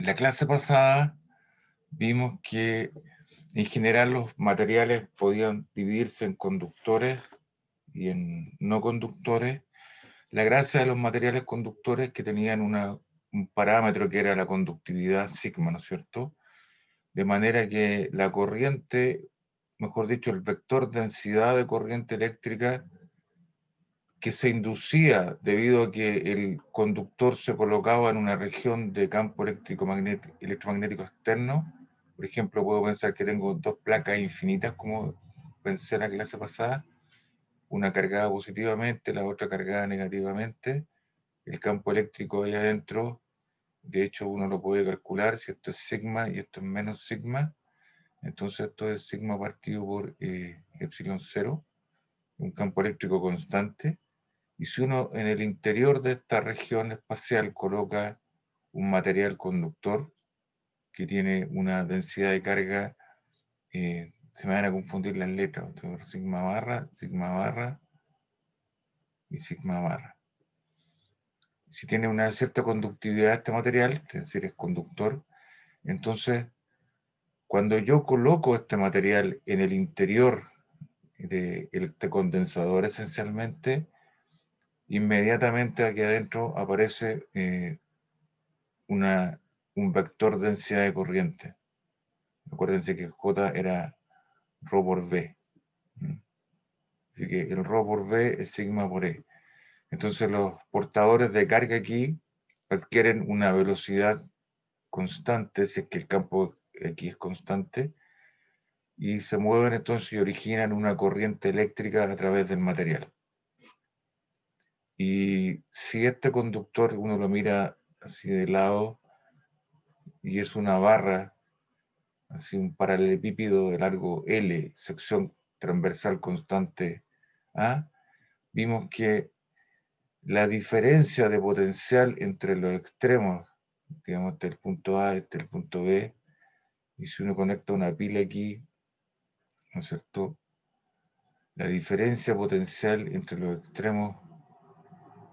En la clase pasada vimos que en general los materiales podían dividirse en conductores y en no conductores. La gracia de los materiales conductores es que tenían un parámetro que era la conductividad sigma, ¿no es cierto? De manera que la corriente, mejor dicho, el vector densidad de corriente eléctrica que se inducía debido a que el conductor se colocaba en una región de campo electromagnético externo. Por ejemplo, puedo pensar que tengo dos placas infinitas, como pensé en la clase pasada, una cargada positivamente, la otra cargada negativamente. El campo eléctrico ahí adentro, de hecho uno lo puede calcular, si esto es sigma y esto es menos sigma, entonces esto es sigma partido por epsilon cero, un campo eléctrico constante. Y si uno en el interior de esta región espacial coloca un material conductor que tiene una densidad de carga, se me van a confundir las letras, entonces, sigma barra y sigma barra. Si tiene una cierta conductividad este material, es decir, es conductor, entonces cuando yo coloco este material en el interior de este condensador esencialmente, inmediatamente aquí adentro aparece un vector de densidad de corriente. Acuérdense que J era ρ por V. Así que el ρ por V es sigma por E. Entonces los portadores de carga aquí adquieren una velocidad constante, si es que el campo aquí es constante, y se mueven entonces y originan una corriente eléctrica a través del material. Y si este conductor uno lo mira así de lado y es una barra, así un paralelepípedo de largo L, sección transversal constante A, vimos que la diferencia de potencial entre los extremos, digamos, del punto A hasta el punto B, y si uno conecta una pila aquí, ¿no es cierto? La diferencia potencial entre los extremos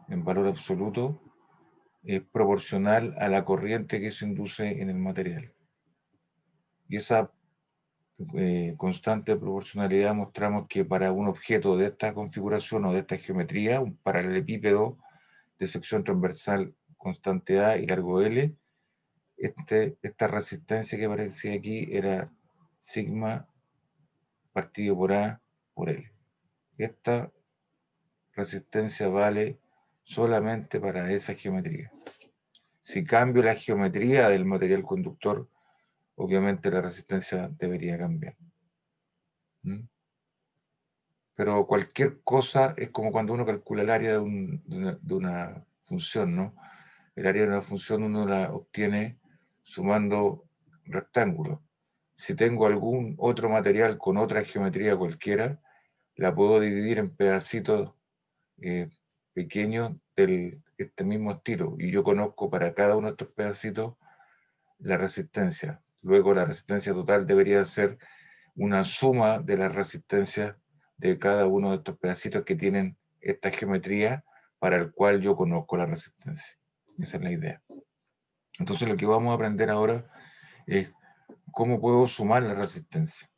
en valor absoluto es proporcional a la corriente que se induce en el material. Y esa constante de proporcionalidad mostramos que para un objeto de esta configuración o de esta geometría, un paralelepípedo de sección transversal constante A y largo L, esta resistencia que aparecía aquí era sigma partido por A por L. Esta resistencia vale solamente para esa geometría. Si cambio la geometría del material conductor, obviamente la resistencia debería cambiar. Pero cualquier cosa es como cuando uno calcula el área de una función, ¿no? El área de una función uno la obtiene sumando rectángulos. Si tengo algún otro material con otra geometría cualquiera, la puedo dividir en pedacitos pequeños de este mismo estilo. Y yo conozco para cada uno de estos pedacitos la resistencia. Luego la resistencia total debería ser una suma de las resistencias de cada uno de estos pedacitos que tienen esta geometría para el cual yo conozco la resistencia. Esa es la idea. Entonces lo que vamos a aprender ahora es cómo puedo sumar la resistencia.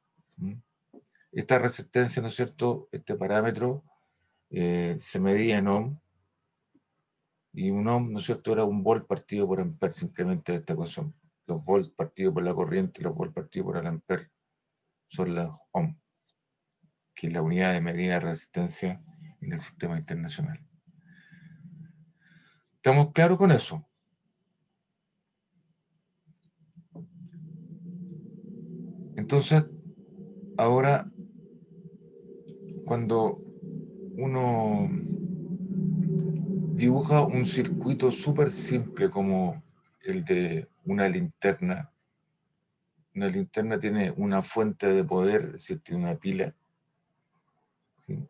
Esta resistencia, ¿no es cierto? Este parámetro se medía en ohm, y un ohm, ¿no es cierto?, era un volt partido por amper, simplemente esta ecuación. Los volts partidos por la corriente y los volts partidos por el amper son las ohm, que es la unidad de medida de resistencia en el sistema internacional. ¿Estamos claros con eso? Entonces, ahora, cuando uno dibuja un circuito súper simple como el de una linterna tiene una fuente de poder, es decir, tiene una pila, ¿sí?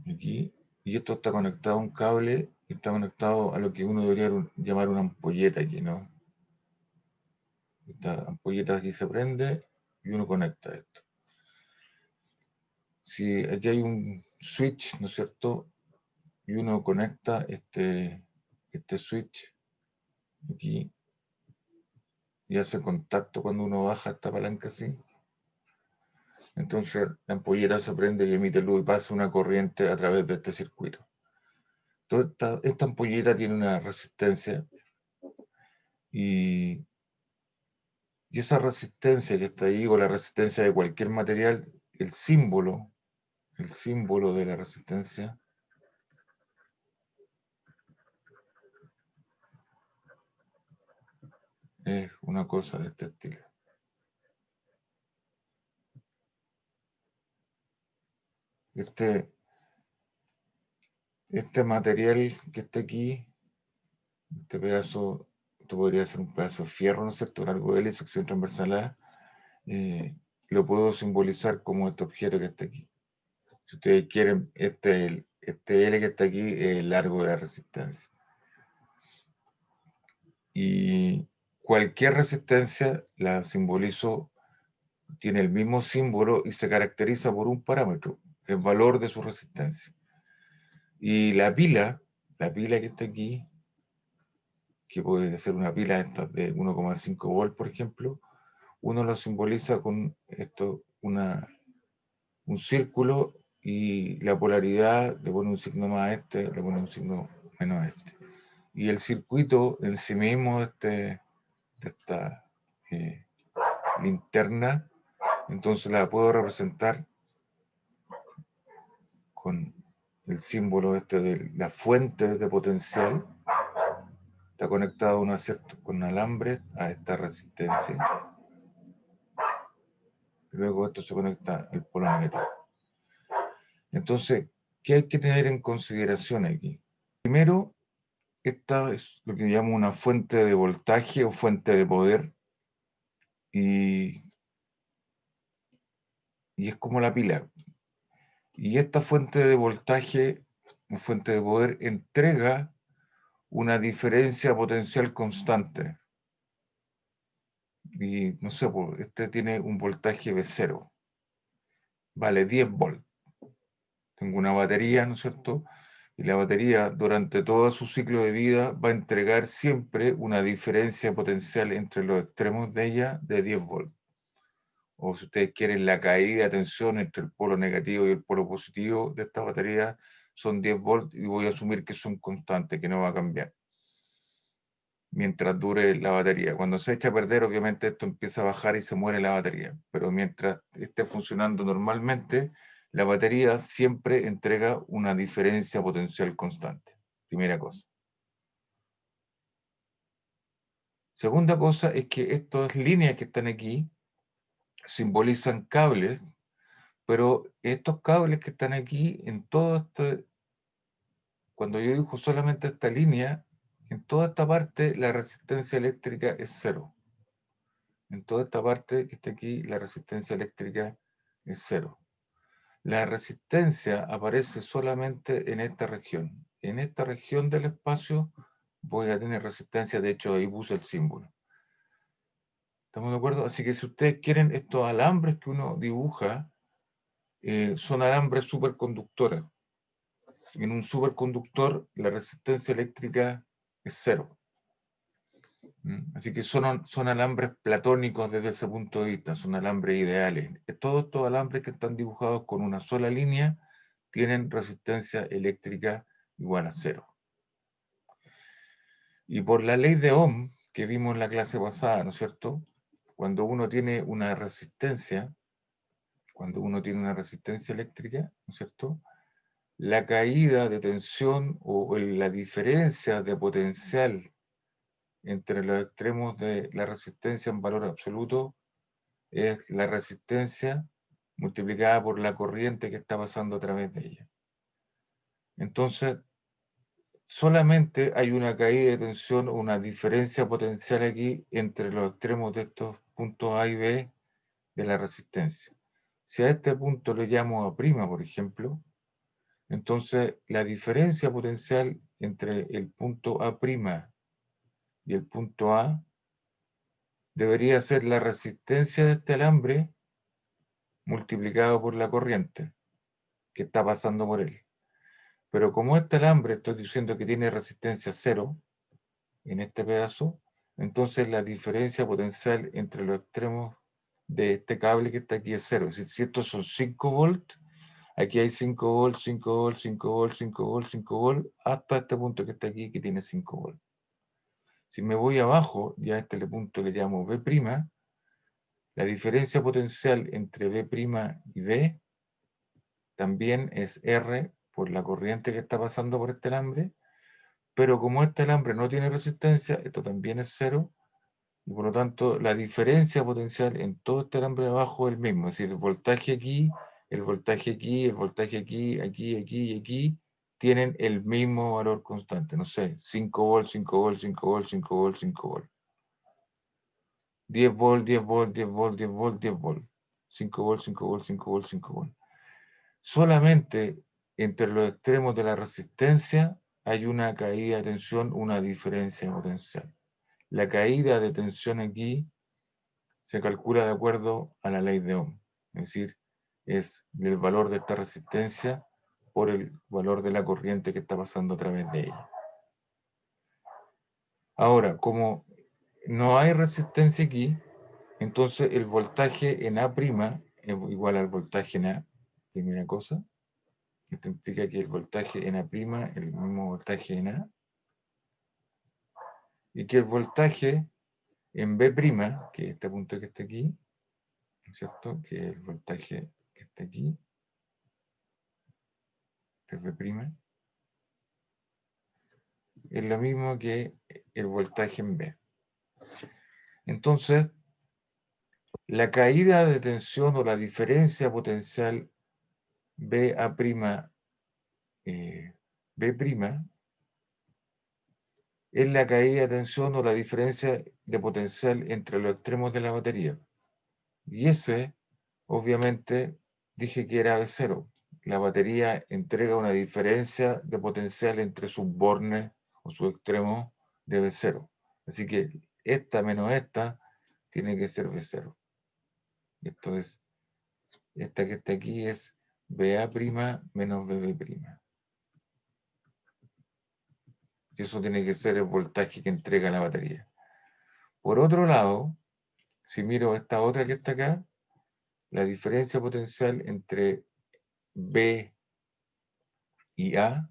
Aquí, y esto está conectado a un cable y está conectado a lo que uno debería llamar una ampolleta aquí, ¿no? Esta ampolleta aquí se prende y uno conecta esto. Si aquí hay un switch, ¿no es cierto? Y uno conecta este switch aquí y hace contacto cuando uno baja esta palanca así. Entonces la ampolleta se prende y emite luz y pasa una corriente a través de este circuito. Toda esta ampolleta tiene una resistencia y esa resistencia que está ahí, o la resistencia de cualquier material, el símbolo de la resistencia es una cosa de este estilo. Este material que está aquí, este pedazo, esto podría ser un pedazo de fierro, ¿no es cierto? Largo L, sección transversal A, lo puedo simbolizar como este objeto que está aquí. Si ustedes quieren, este L que está aquí es el largo de la resistencia. Y cualquier resistencia la simbolizo, tiene el mismo símbolo y se caracteriza por un parámetro, el valor de su resistencia. Y la pila que está aquí, que puede ser una pila esta de 1,5 volt, por ejemplo, uno lo simboliza con esto, un círculo, y la polaridad le pone un signo más a este, le pone un signo menos a este. Y el circuito en sí mismo de esta linterna, entonces la puedo representar con el símbolo de la fuente de potencial. Está conectado con alambre a esta resistencia. Luego esto se conecta al polo negativo. Entonces, ¿qué hay que tener en consideración aquí? Primero, esta es lo que llamo una fuente de voltaje o fuente de poder, y es como la pila. Y esta fuente de voltaje, fuente de poder, entrega una diferencia potencial constante. Y no sé, este tiene un voltaje de 0. Vale 10 volts. Tengo una batería, ¿no es cierto? Y la batería durante todo su ciclo de vida va a entregar siempre una diferencia potencial entre los extremos de ella de 10 volts. O si ustedes quieren, la caída de tensión entre el polo negativo y el polo positivo de esta batería son 10 volts, y voy a asumir que son constantes, que no va a cambiar mientras dure la batería. Cuando se echa a perder, obviamente esto empieza a bajar y se muere la batería, pero mientras esté funcionando normalmente, la batería siempre entrega una diferencia potencial constante. Primera cosa. Segunda cosa es que estas líneas que están aquí simbolizan cables, pero estos cables que están aquí, en todo esto, cuando yo dibujo solamente esta línea, en toda esta parte la resistencia eléctrica es 0. En toda esta parte que está aquí, la resistencia eléctrica es 0. La resistencia aparece solamente en esta región. En esta región del espacio voy a tener resistencia, de hecho ahí puse el símbolo. ¿Estamos de acuerdo? Así que si ustedes quieren, estos alambres que uno dibuja son alambres superconductores. En un superconductor la resistencia eléctrica es 0. Así que son alambres platónicos desde ese punto de vista, son alambres ideales. Todos estos alambres que están dibujados con una sola línea tienen resistencia eléctrica igual a 0. Y por la ley de Ohm que vimos en la clase pasada, ¿no es cierto? Cuando uno tiene una resistencia eléctrica, ¿no es cierto? La caída de tensión o la diferencia de potencial entre los extremos de la resistencia en valor absoluto es la resistencia multiplicada por la corriente que está pasando a través de ella. Entonces, solamente hay una caída de tensión o una diferencia potencial aquí entre los extremos de estos puntos A y B de la resistencia. Si a este punto le llamo A', por ejemplo, entonces la diferencia potencial entre el punto A' y el punto A debería ser la resistencia de este alambre multiplicado por la corriente que está pasando por él. Pero como este alambre estoy diciendo que tiene resistencia 0 en este pedazo, entonces la diferencia potencial entre los extremos de este cable que está aquí es 0. Es decir, si estos son 5 volts, aquí hay 5 volts, 5 volts, 5 volts, 5 volts, 5 volts, hasta este punto que está aquí que tiene 5 volts. Si me voy abajo, ya a este punto le llamo V', la diferencia potencial entre V' y V también es R por la corriente que está pasando por este alambre, pero como este alambre no tiene resistencia, esto también es 0, y por lo tanto la diferencia potencial en todo este alambre de abajo es el mismo, es decir, el voltaje aquí, el voltaje aquí, el voltaje aquí, aquí, aquí y aquí, tienen el mismo valor constante, no sé, 5 volts, 5 volts, 5 volts, 5 volts, 5 volts. 10 volts, 10 volts, 10 volts, 10 volts, 10 volts. 5 volts, 5 volts, 5 volts, 5 volts. Solamente entre los extremos de la resistencia hay una caída de tensión, una diferencia potencial. La caída de tensión aquí se calcula de acuerdo a la ley de Ohm. Es decir, es el valor de esta resistencia por el valor de la corriente que está pasando a través de ella. Ahora, como no hay resistencia aquí, entonces el voltaje en A' es igual al voltaje en A, primera cosa. Esto implica que el voltaje en A', el mismo voltaje en A, y que el voltaje en B', que es este punto que está aquí, ¿cierto? Que es el voltaje que está aquí, que es B', es lo mismo que el voltaje en B. Entonces, la caída de tensión o la diferencia potencial BA', B', es la caída de tensión o la diferencia de potencial entre los extremos de la batería. Y ese, obviamente, dije que era B0. La batería entrega una diferencia de potencial entre sus bornes o sus extremos de B0. Así que esta menos esta tiene que ser B0. Esto es, esta que está aquí es BA' menos BB'. Y eso tiene que ser el voltaje que entrega la batería. Por otro lado, si miro esta otra que está acá, la diferencia potencial entre B y A,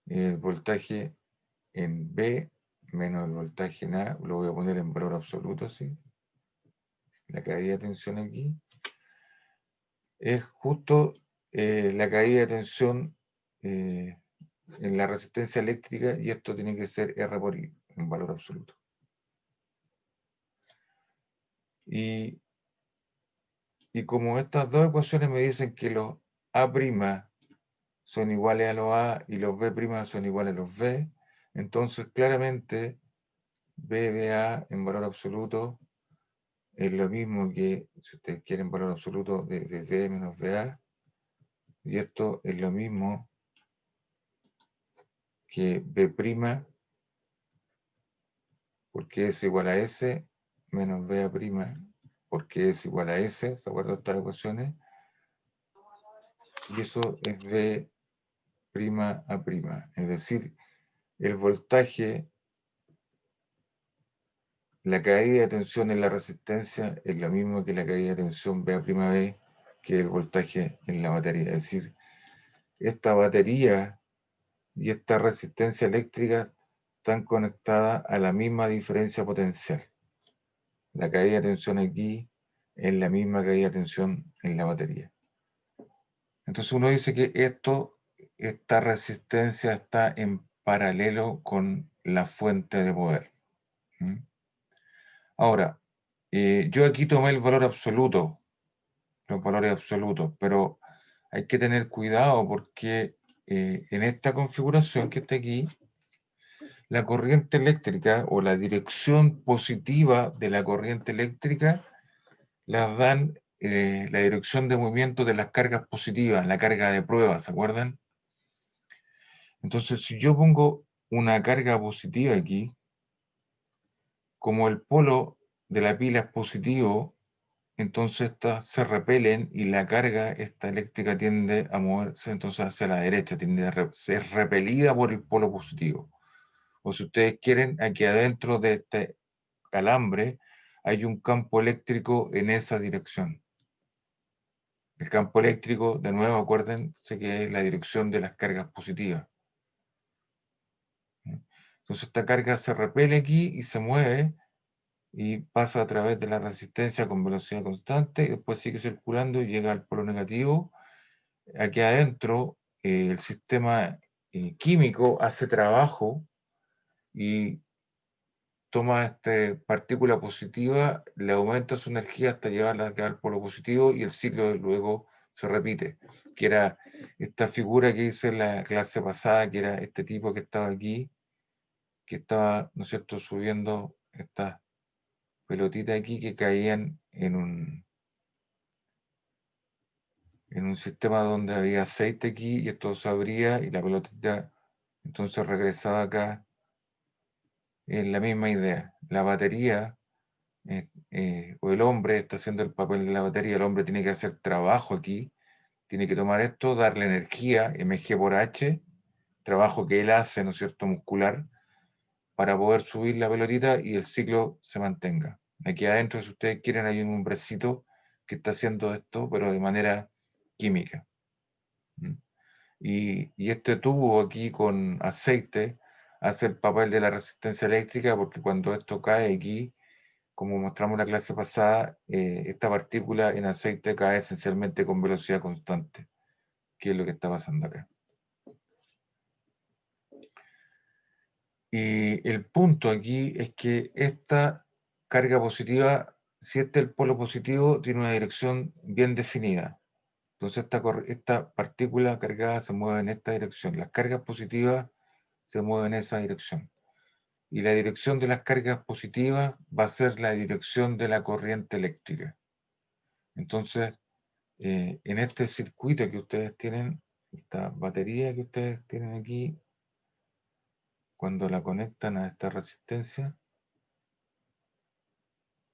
el voltaje en B menos el voltaje en A, lo voy a poner en valor absoluto, ¿sí? La caída de tensión aquí es justo la caída de tensión en la resistencia eléctrica, y esto tiene que ser R por I, en valor absoluto. Y como estas dos ecuaciones me dicen que los A' son iguales a los A y los B' son iguales a los B, entonces claramente BBA en valor absoluto es lo mismo que, si ustedes quieren valor absoluto, de B menos BA, y esto es lo mismo que B', porque es igual a S, menos BA', porque es igual a S, ¿se acuerdan de estas ecuaciones? Y eso es B' A', es decir, el voltaje, la caída de tensión en la resistencia es lo mismo que la caída de tensión BA', que el voltaje en la batería. Es decir, esta batería y esta resistencia eléctrica están conectadas a la misma diferencia potencial. La caída de tensión aquí es la misma caída de tensión en la batería. Entonces uno dice que esta resistencia está en paralelo con la fuente de poder. ¿Mm? Ahora, yo aquí tomé el valor absoluto, los valores absolutos, pero hay que tener cuidado porque en esta configuración que está aquí, la corriente eléctrica o la dirección positiva de la corriente eléctrica las dan la dirección de movimiento de las cargas positivas, la carga de prueba, ¿se acuerdan? Entonces, si yo pongo una carga positiva aquí, como el polo de la pila es positivo, entonces estas se repelen y la carga esta eléctrica tiende a moverse entonces hacia la derecha, tiende a ser repelida por el polo positivo. O si ustedes quieren, aquí adentro de este alambre hay un campo eléctrico en esa dirección. El campo eléctrico, de nuevo, acuérdense que es la dirección de las cargas positivas. Entonces esta carga se repele aquí y se mueve y pasa a través de la resistencia con velocidad constante y después sigue circulando y llega al polo negativo. Aquí adentro el sistema químico hace trabajo y toma esta partícula positiva, le aumenta su energía hasta llevarla al polo positivo y el ciclo luego se repite, que era esta figura que hice en la clase pasada, que era este tipo que estaba aquí, que estaba, ¿no es cierto?, subiendo estas pelotitas aquí que caían en un sistema donde había aceite aquí y esto se abría y la pelotita entonces regresaba acá en la misma idea. La batería o el hombre está haciendo el papel de la batería, el hombre tiene que hacer trabajo aquí, tiene que tomar esto, darle energía, mg por h, trabajo que él hace, ¿no es cierto?, muscular, para poder subir la pelotita y el ciclo se mantenga. Aquí adentro, si ustedes quieren, hay un hombrecito que está haciendo esto, pero de manera química. Y este tubo aquí con aceite hace el papel de la resistencia eléctrica porque cuando esto cae aquí, como mostramos en la clase pasada, esta partícula en aceite cae esencialmente con velocidad constante, que es lo que está pasando acá. Y el punto aquí es que esta carga positiva, si este es el polo positivo, tiene una dirección bien definida. Entonces esta partícula cargada se mueve en esta dirección. Las cargas positivas se mueven en esa dirección. Y la dirección de las cargas positivas va a ser la dirección de la corriente eléctrica. Entonces, en este circuito que ustedes tienen, esta batería que ustedes tienen aquí, cuando la conectan a esta resistencia,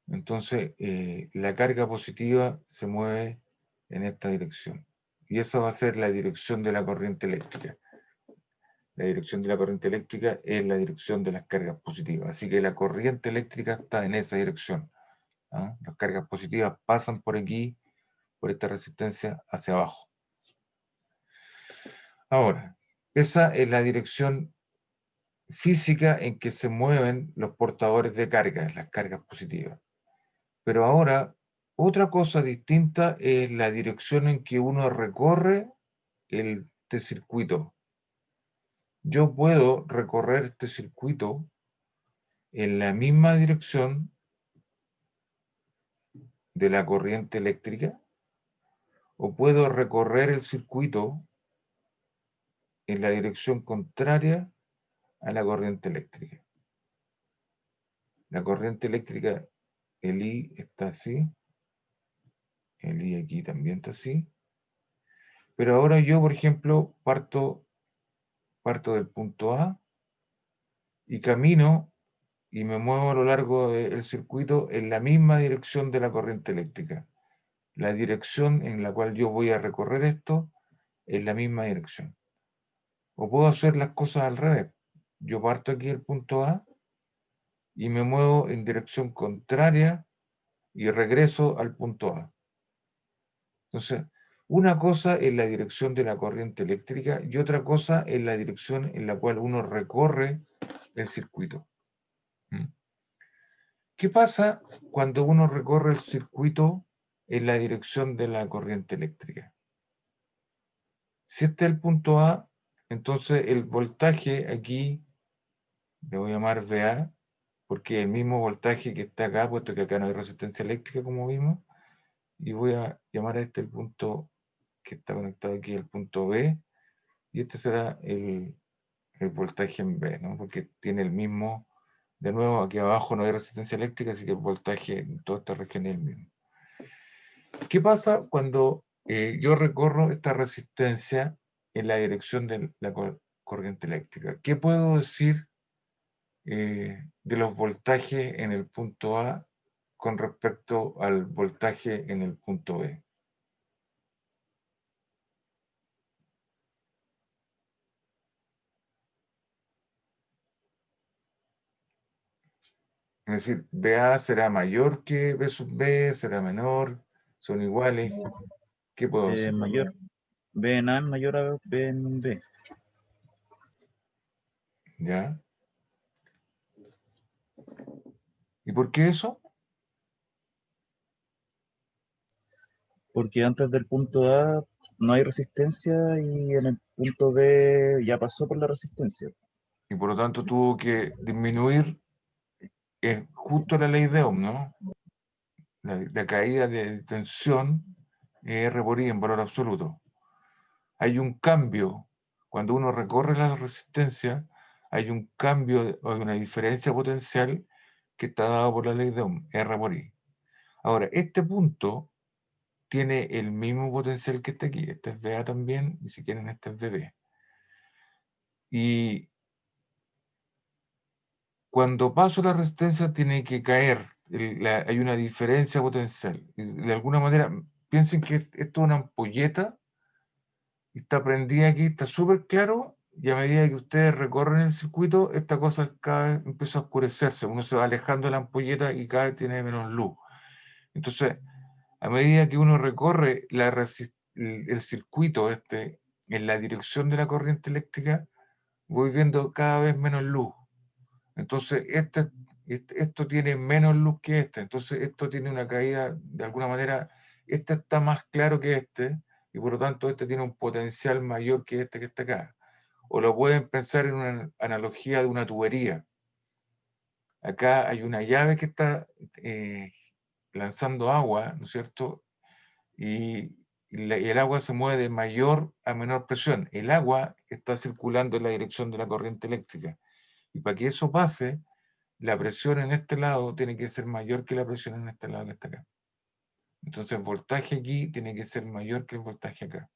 entonces la carga positiva se mueve en esta dirección. Y esa va a ser la dirección de la corriente eléctrica. La dirección de la corriente eléctrica es la dirección de las cargas positivas. Así que la corriente eléctrica está en esa dirección. Las cargas positivas pasan por aquí, por esta resistencia, hacia abajo. Ahora, esa es la dirección física en que se mueven los portadores de cargas, las cargas positivas. Pero ahora, otra cosa distinta es la dirección en que uno recorre este circuito. Yo puedo recorrer este circuito en la misma dirección de la corriente eléctrica o puedo recorrer el circuito en la dirección contraria a la corriente eléctrica. La corriente eléctrica, el I está así, el I aquí también está así, pero ahora yo, por ejemplo, parto del punto A y camino y me muevo a lo largo del circuito en la misma dirección de la corriente eléctrica. La dirección en la cual yo voy a recorrer esto es la misma dirección. O puedo hacer las cosas al revés. Yo parto aquí del punto A y me muevo en dirección contraria y regreso al punto A. Entonces, una cosa es la dirección de la corriente eléctrica y otra cosa es la dirección en la cual uno recorre el circuito. ¿Qué pasa cuando uno recorre el circuito en la dirección de la corriente eléctrica? Si este es el punto A, entonces el voltaje aquí, le voy a llamar VA, porque el mismo voltaje que está acá, puesto que acá no hay resistencia eléctrica como vimos, y voy a llamar a este el punto que está conectado aquí, el punto B, y este será el voltaje en B, ¿no? Porque tiene el mismo, de nuevo, aquí abajo no hay resistencia eléctrica, así que el voltaje en toda esta región es el mismo. ¿Qué pasa cuando yo recorro esta resistencia en la dirección de la corriente eléctrica? ¿Qué puedo decir de los voltajes en el punto A con respecto al voltaje en el punto B? Es decir, BA será mayor que B sub B, será menor, son iguales. ¿Qué puedo hacer? Mayor. B en A es mayor a B en B. ¿Ya? ¿Y por qué eso? Porque antes del punto A no hay resistencia y en el punto B ya pasó por la resistencia. Y por lo tanto tuvo que disminuir justo la ley de Ohm, ¿no? La caída de tensión R por I en valor absoluto. Hay un cambio, cuando uno recorre la resistencia, hay un cambio, hay una diferencia potencial que está dado por la ley de Ohm, R por I. Ahora, este punto tiene el mismo potencial que este aquí. Este es VA también, y si quieren, este es VB. Y cuando paso la resistencia tiene que caer, hay una diferencia potencial. Y de alguna manera, piensen que esto es una ampolleta, y está prendida aquí, está súper claro, y a medida que ustedes recorren el circuito, esta cosa cada vez empieza a oscurecerse, uno se va alejando de la ampolleta y cada vez tiene menos luz. Entonces, a medida que uno recorre el circuito este en la dirección de la corriente eléctrica, voy viendo cada vez menos luz. Entonces, esto tiene menos luz que este. Entonces, esto tiene una caída, de alguna manera, este está más claro que este, y por lo tanto, este tiene un potencial mayor que este que está acá. O lo pueden pensar en una analogía de una tubería. Acá hay una llave que está lanzando agua, ¿no es cierto? Y el agua se mueve de mayor a menor presión. El agua está circulando en la dirección de la corriente eléctrica. Y para que eso pase, la presión en este lado tiene que ser mayor que la presión en este lado que está acá. Entonces el voltaje aquí tiene que ser mayor que el voltaje acá.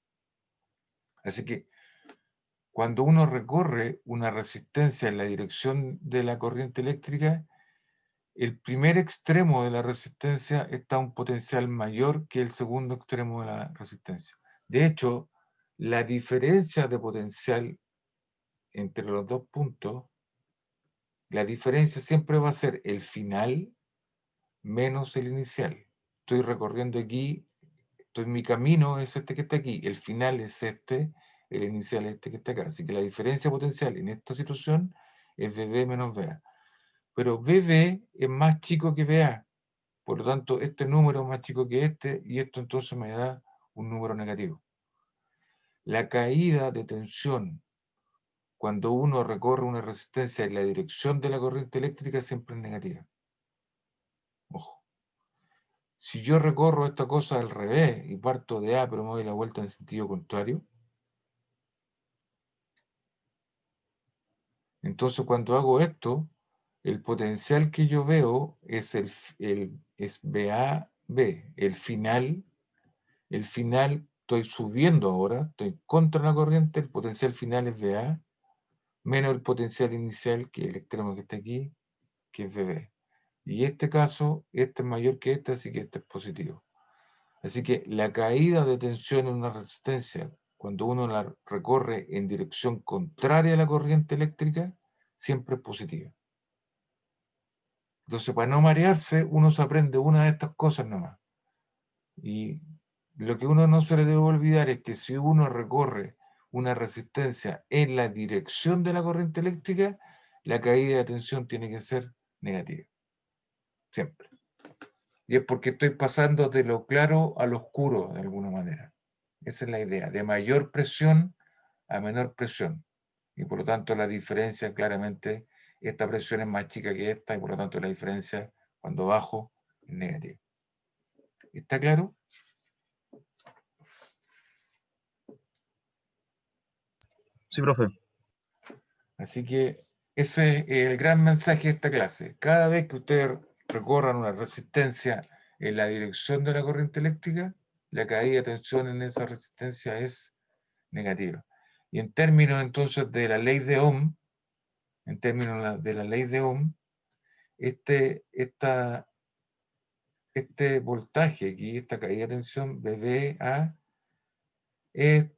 Así que cuando uno recorre una resistencia en la dirección de la corriente eléctrica, el primer extremo de la resistencia está a un potencial mayor que el segundo extremo de la resistencia. De hecho, la diferencia de potencial entre los dos puntos, la diferencia siempre va a ser el final menos el inicial. Estoy recorriendo aquí, mi camino es este que está aquí, el final es este, el inicial es este que está acá. Así que la diferencia potencial en esta situación es VB menos VA. Pero VB es más chico que VA. Por lo tanto, este número es más chico que este, y esto entonces me da un número negativo. La caída de tensión cuando uno recorre una resistencia en la dirección de la corriente eléctrica siempre es negativa. Ojo. Si yo recorro esta cosa al revés y parto de A pero me doy la vuelta en sentido contrario, entonces cuando hago esto, el potencial que yo veo es es BAB, el final estoy subiendo ahora, estoy contra la corriente, el potencial final es VA, menos el potencial inicial, que es el extremo que está aquí, que es VB. Y este caso, este es mayor que este, así que este es positivo. Así que la caída de tensión en una resistencia, cuando uno la recorre en dirección contraria a la corriente eléctrica, siempre es positiva. Entonces, para no marearse, uno se aprende una de estas cosas nomás. Y lo que uno no se le debe olvidar es que si uno recorre una resistencia en la dirección de la corriente eléctrica, la caída de tensión tiene que ser negativa. Siempre. Y es porque estoy pasando de lo claro a lo oscuro, de alguna manera. Esa es la idea, de mayor presión a menor presión. Y por lo tanto la diferencia claramente, esta presión es más chica que esta, y por lo tanto la diferencia cuando bajo es negativa. ¿Está claro? Sí, profe. Así que ese es el gran mensaje de esta clase. Cada vez que ustedes recorran una resistencia en la dirección de la corriente eléctrica, la caída de tensión en esa resistencia es negativa. Y en términos entonces de la ley de Ohm, en términos de la ley de Ohm, este voltaje aquí, esta caída de tensión, VBA, es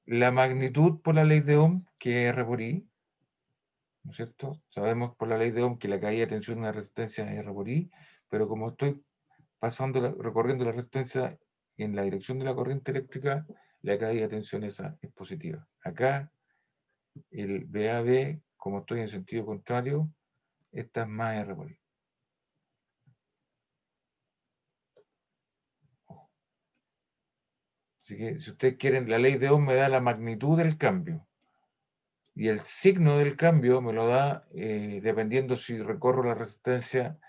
la magnitud por la ley de Ohm, que es R por I, ¿no es cierto? Sabemos por la ley de Ohm que la caída de tensión de una resistencia es R por I, pero como estoy recorriendo la resistencia en la dirección de la corriente eléctrica, la caída de tensión esa es positiva. Acá, el VAB, como estoy en sentido contrario, esta es más R por I. Ojo. Así que, si ustedes quieren, la ley de Ohm me da la magnitud del cambio. Y el signo del cambio me lo da dependiendo si recorro la resistencia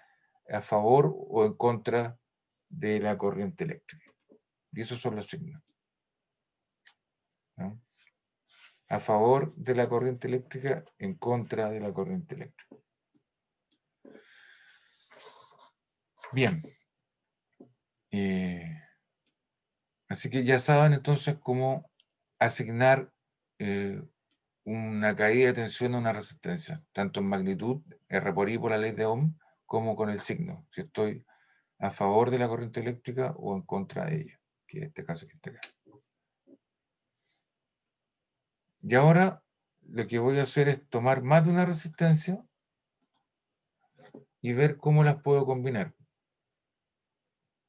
a favor o en contra de la corriente eléctrica. Y esos son los signos, ¿no? A favor de la corriente eléctrica, en contra de la corriente eléctrica. Bien. Así que ya saben entonces cómo asignar una caída de tensión a una resistencia, tanto en magnitud, R por I por la ley de Ohm, como con el signo, si estoy a favor de la corriente eléctrica o en contra de ella, que en este caso que está acá. Y ahora lo que voy a hacer es tomar más de una resistencia y ver cómo las puedo combinar.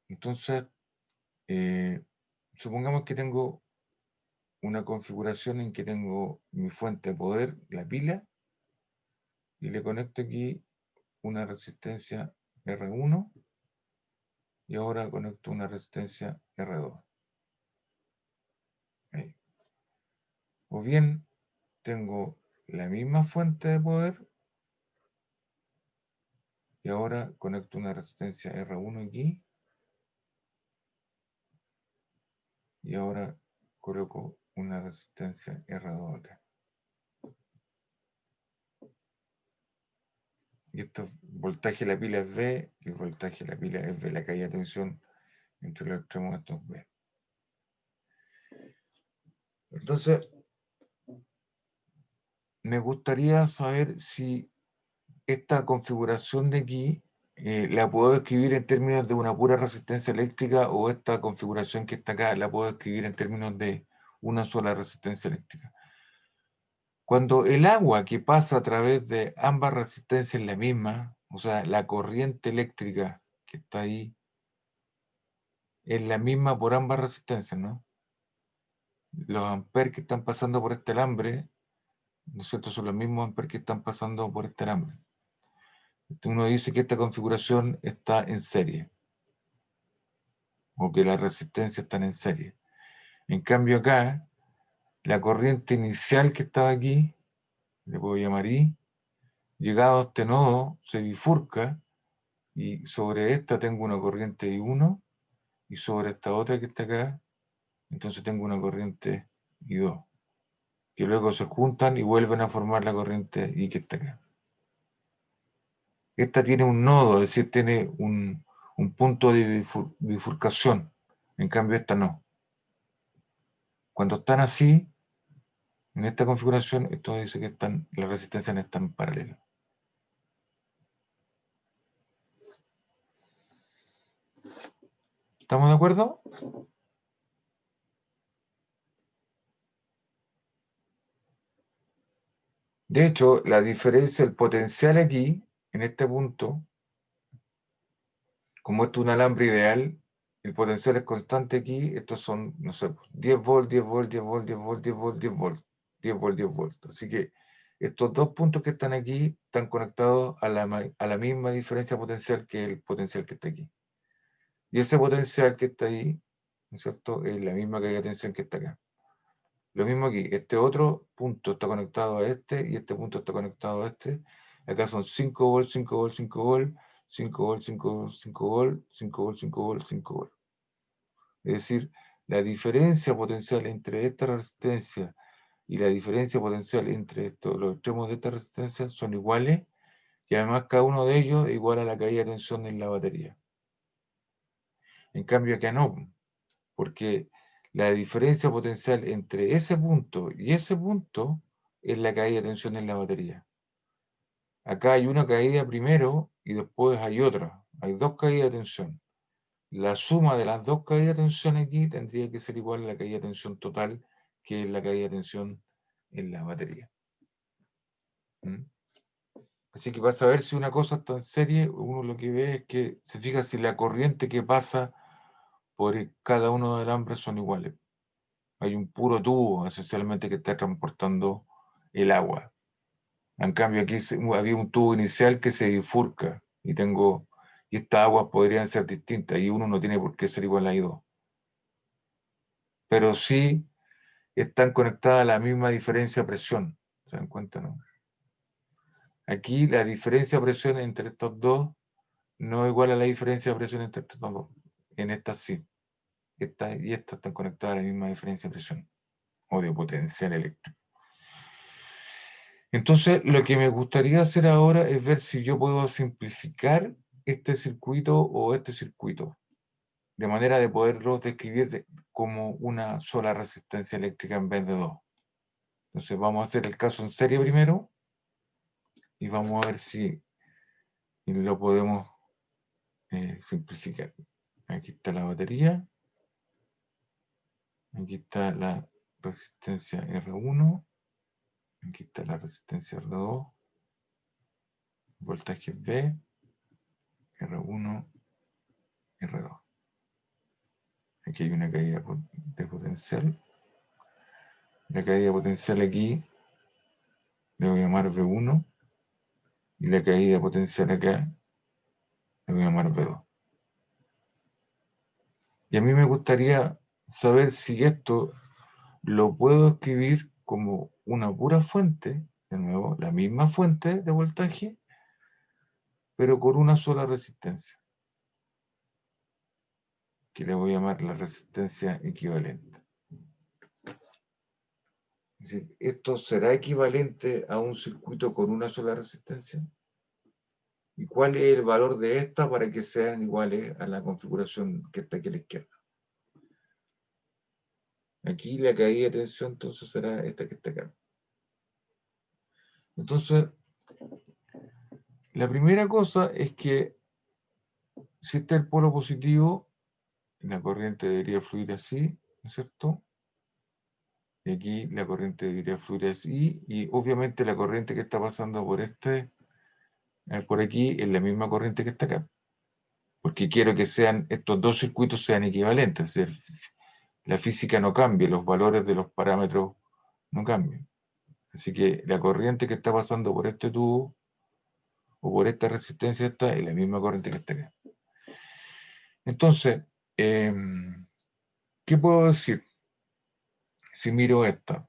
Entonces, supongamos que tengo una configuración en que tengo mi fuente de poder, la pila, y le conecto aquí una resistencia R1 y ahora conecto una resistencia R2. Ahí. O bien tengo la misma fuente de poder y ahora conecto una resistencia R1 aquí y ahora coloco una resistencia R2 acá. Y esto voltaje de la pila es V y el voltaje de la pila es V, la caída de tensión entre los extremos de estos V. Entonces, me gustaría saber si esta configuración de aquí la puedo escribir en términos de una pura resistencia eléctrica o esta configuración que está acá la puedo escribir en términos de una sola resistencia eléctrica. Cuando el agua que pasa a través de ambas resistencias es la misma, o sea, la corriente eléctrica que está ahí es la misma por ambas resistencias, ¿no? Los amperes que están pasando por este alambre, ¿no es cierto?, son los mismos amperes que están pasando por este alambre. Uno dice que esta configuración está en serie, o que las resistencias están en serie. En cambio acá, la corriente inicial que estaba aquí, le puedo llamar I, llegado a este nodo, se bifurca, y sobre esta tengo una corriente I1, y sobre esta otra que está acá, entonces tengo una corriente I2, que luego se juntan y vuelven a formar la corriente I que está acá. Esta tiene un nodo, es decir, tiene un punto de bifurcación, en cambio esta no. Cuando están así, en esta configuración, esto dice que las resistencias no están paralelas. ¿Estamos de acuerdo? De hecho, la diferencia, el potencial aquí, en este punto, como esto es un alambre ideal, el potencial es constante aquí, estos son, no sé, 10 volts, 10 volts, 10 volts, 10 volts, 10 volts, 10 volts, 10 volts, 10 volts. Así que estos dos puntos que están aquí están conectados a la misma diferencia potencial que el potencial que está aquí. Y ese potencial que está ahí, ¿no es cierto?, es la misma caída de tensión que está acá. Lo mismo aquí, este otro punto está conectado a este y este punto está conectado a este. Acá son 5 volts, 5 volts, 5 volts, 5 volts, 5 volts, 5 volts, 5 volts, 5 volts, 5 volts. Es decir, la diferencia potencial entre esta resistencia y la diferencia potencial entre los extremos de esta resistencia son iguales y además cada uno de ellos es igual a la caída de tensión en la batería. En cambio acá no, porque la diferencia potencial entre ese punto y ese punto es la caída de tensión en la batería. Acá hay una caída primero y después hay otra. Hay dos caídas de tensión. La suma de las dos caídas de tensión aquí tendría que ser igual a la caída de tensión total, que es la caída de tensión en la batería. ¿Mm? Así que para saber si una cosa está en serie, uno lo que ve es que se fija si la corriente que pasa por cada uno de los alambres son iguales. Hay un puro tubo, esencialmente, que está transportando el agua. En cambio, aquí había un tubo inicial que se bifurca y estas aguas podrían ser distintas y uno no tiene por qué ser igual a I2. Pero sí están conectadas a la misma diferencia de presión. ¿Se dan cuenta, no? Aquí la diferencia de presión entre estos dos no es igual a la diferencia de presión entre estos dos. En estas sí. Esta y esta están conectadas a la misma diferencia de presión o de potencial eléctrico. Entonces, lo que me gustaría hacer ahora es ver si yo puedo simplificar este circuito o este circuito, de manera de poderlo describir como una sola resistencia eléctrica en vez de dos. Entonces, vamos a hacer el caso en serie primero y vamos a ver si lo podemos simplificar. Aquí está la batería, aquí está la resistencia R1, aquí está la resistencia R2, voltaje V, R1, R2. Aquí hay una caída de potencial. La caída de potencial aquí le voy a llamar V1 y la caída de potencial acá le voy a llamar V2. Y a mí me gustaría saber si esto lo puedo escribir como una pura fuente, de nuevo, la misma fuente de voltaje, pero con una sola resistencia, que le voy a llamar la resistencia equivalente. Es decir, ¿esto será equivalente a un circuito con una sola resistencia? ¿Y cuál es el valor de esta para que sean iguales a la configuración que está aquí a la izquierda? Aquí la caída de tensión entonces será esta que está acá. Entonces, la primera cosa es que si está el polo positivo, la corriente debería fluir así, ¿no es cierto? Y aquí la corriente debería fluir así, y obviamente la corriente que está pasando por aquí es la misma corriente que está acá. Porque quiero que estos dos circuitos sean equivalentes, es decir, la física no cambia, los valores de los parámetros no cambian. Así que la corriente que está pasando por este tubo o por esta resistencia es la misma corriente que está acá. Entonces, ¿qué puedo decir si miro esta?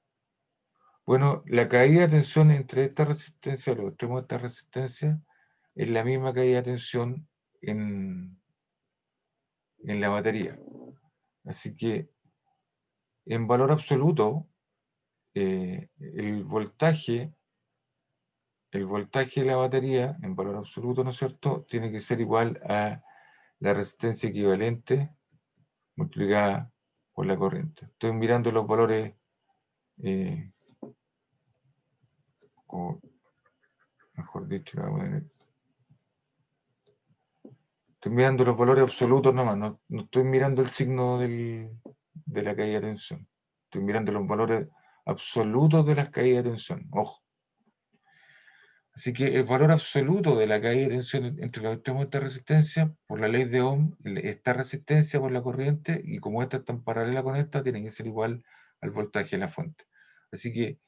Bueno, la caída de tensión entre esta resistencia y los extremos de esta resistencia es la misma caída de tensión en la batería. Así que, en valor absoluto, el voltaje de la batería, en valor absoluto, ¿no es cierto?, tiene que ser igual a la resistencia equivalente multiplicada por la corriente. Estoy mirando los valores, o mejor dicho, estoy mirando los valores absolutos nomás, no estoy mirando el signo de la caída de tensión. Estoy mirando los valores absolutos de las caídas de tensión, ojo. Así que el valor absoluto de la caída de tensión entre los extremos de esta resistencia, por la ley de Ohm, esta resistencia por la corriente, y como esta está en paralela con esta, tiene que ser igual al voltaje de la fuente. Así que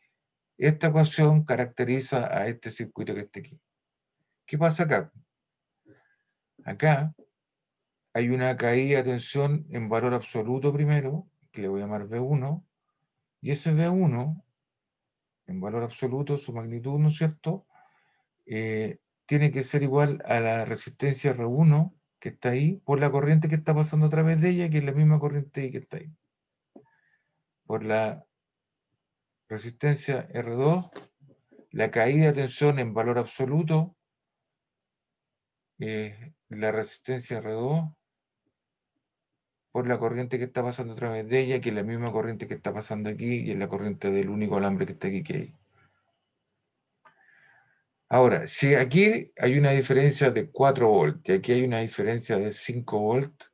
esta ecuación caracteriza a este circuito que está aquí. ¿Qué pasa acá? Acá hay una caída de tensión en valor absoluto primero, que le voy a llamar V1, y ese V1, en valor absoluto, su magnitud, ¿no es cierto?, tiene que ser igual a la resistencia R1 que está ahí por la corriente que está pasando a través de ella, que es la misma corriente que está ahí. Por la resistencia R2, la caída de tensión en valor absoluto, la resistencia R2 por la corriente que está pasando a través de ella, que es la misma corriente que está pasando aquí, y es la corriente del único alambre que está aquí que hay. Ahora, si aquí hay una diferencia de 4 volts y aquí hay una diferencia de 5 volts,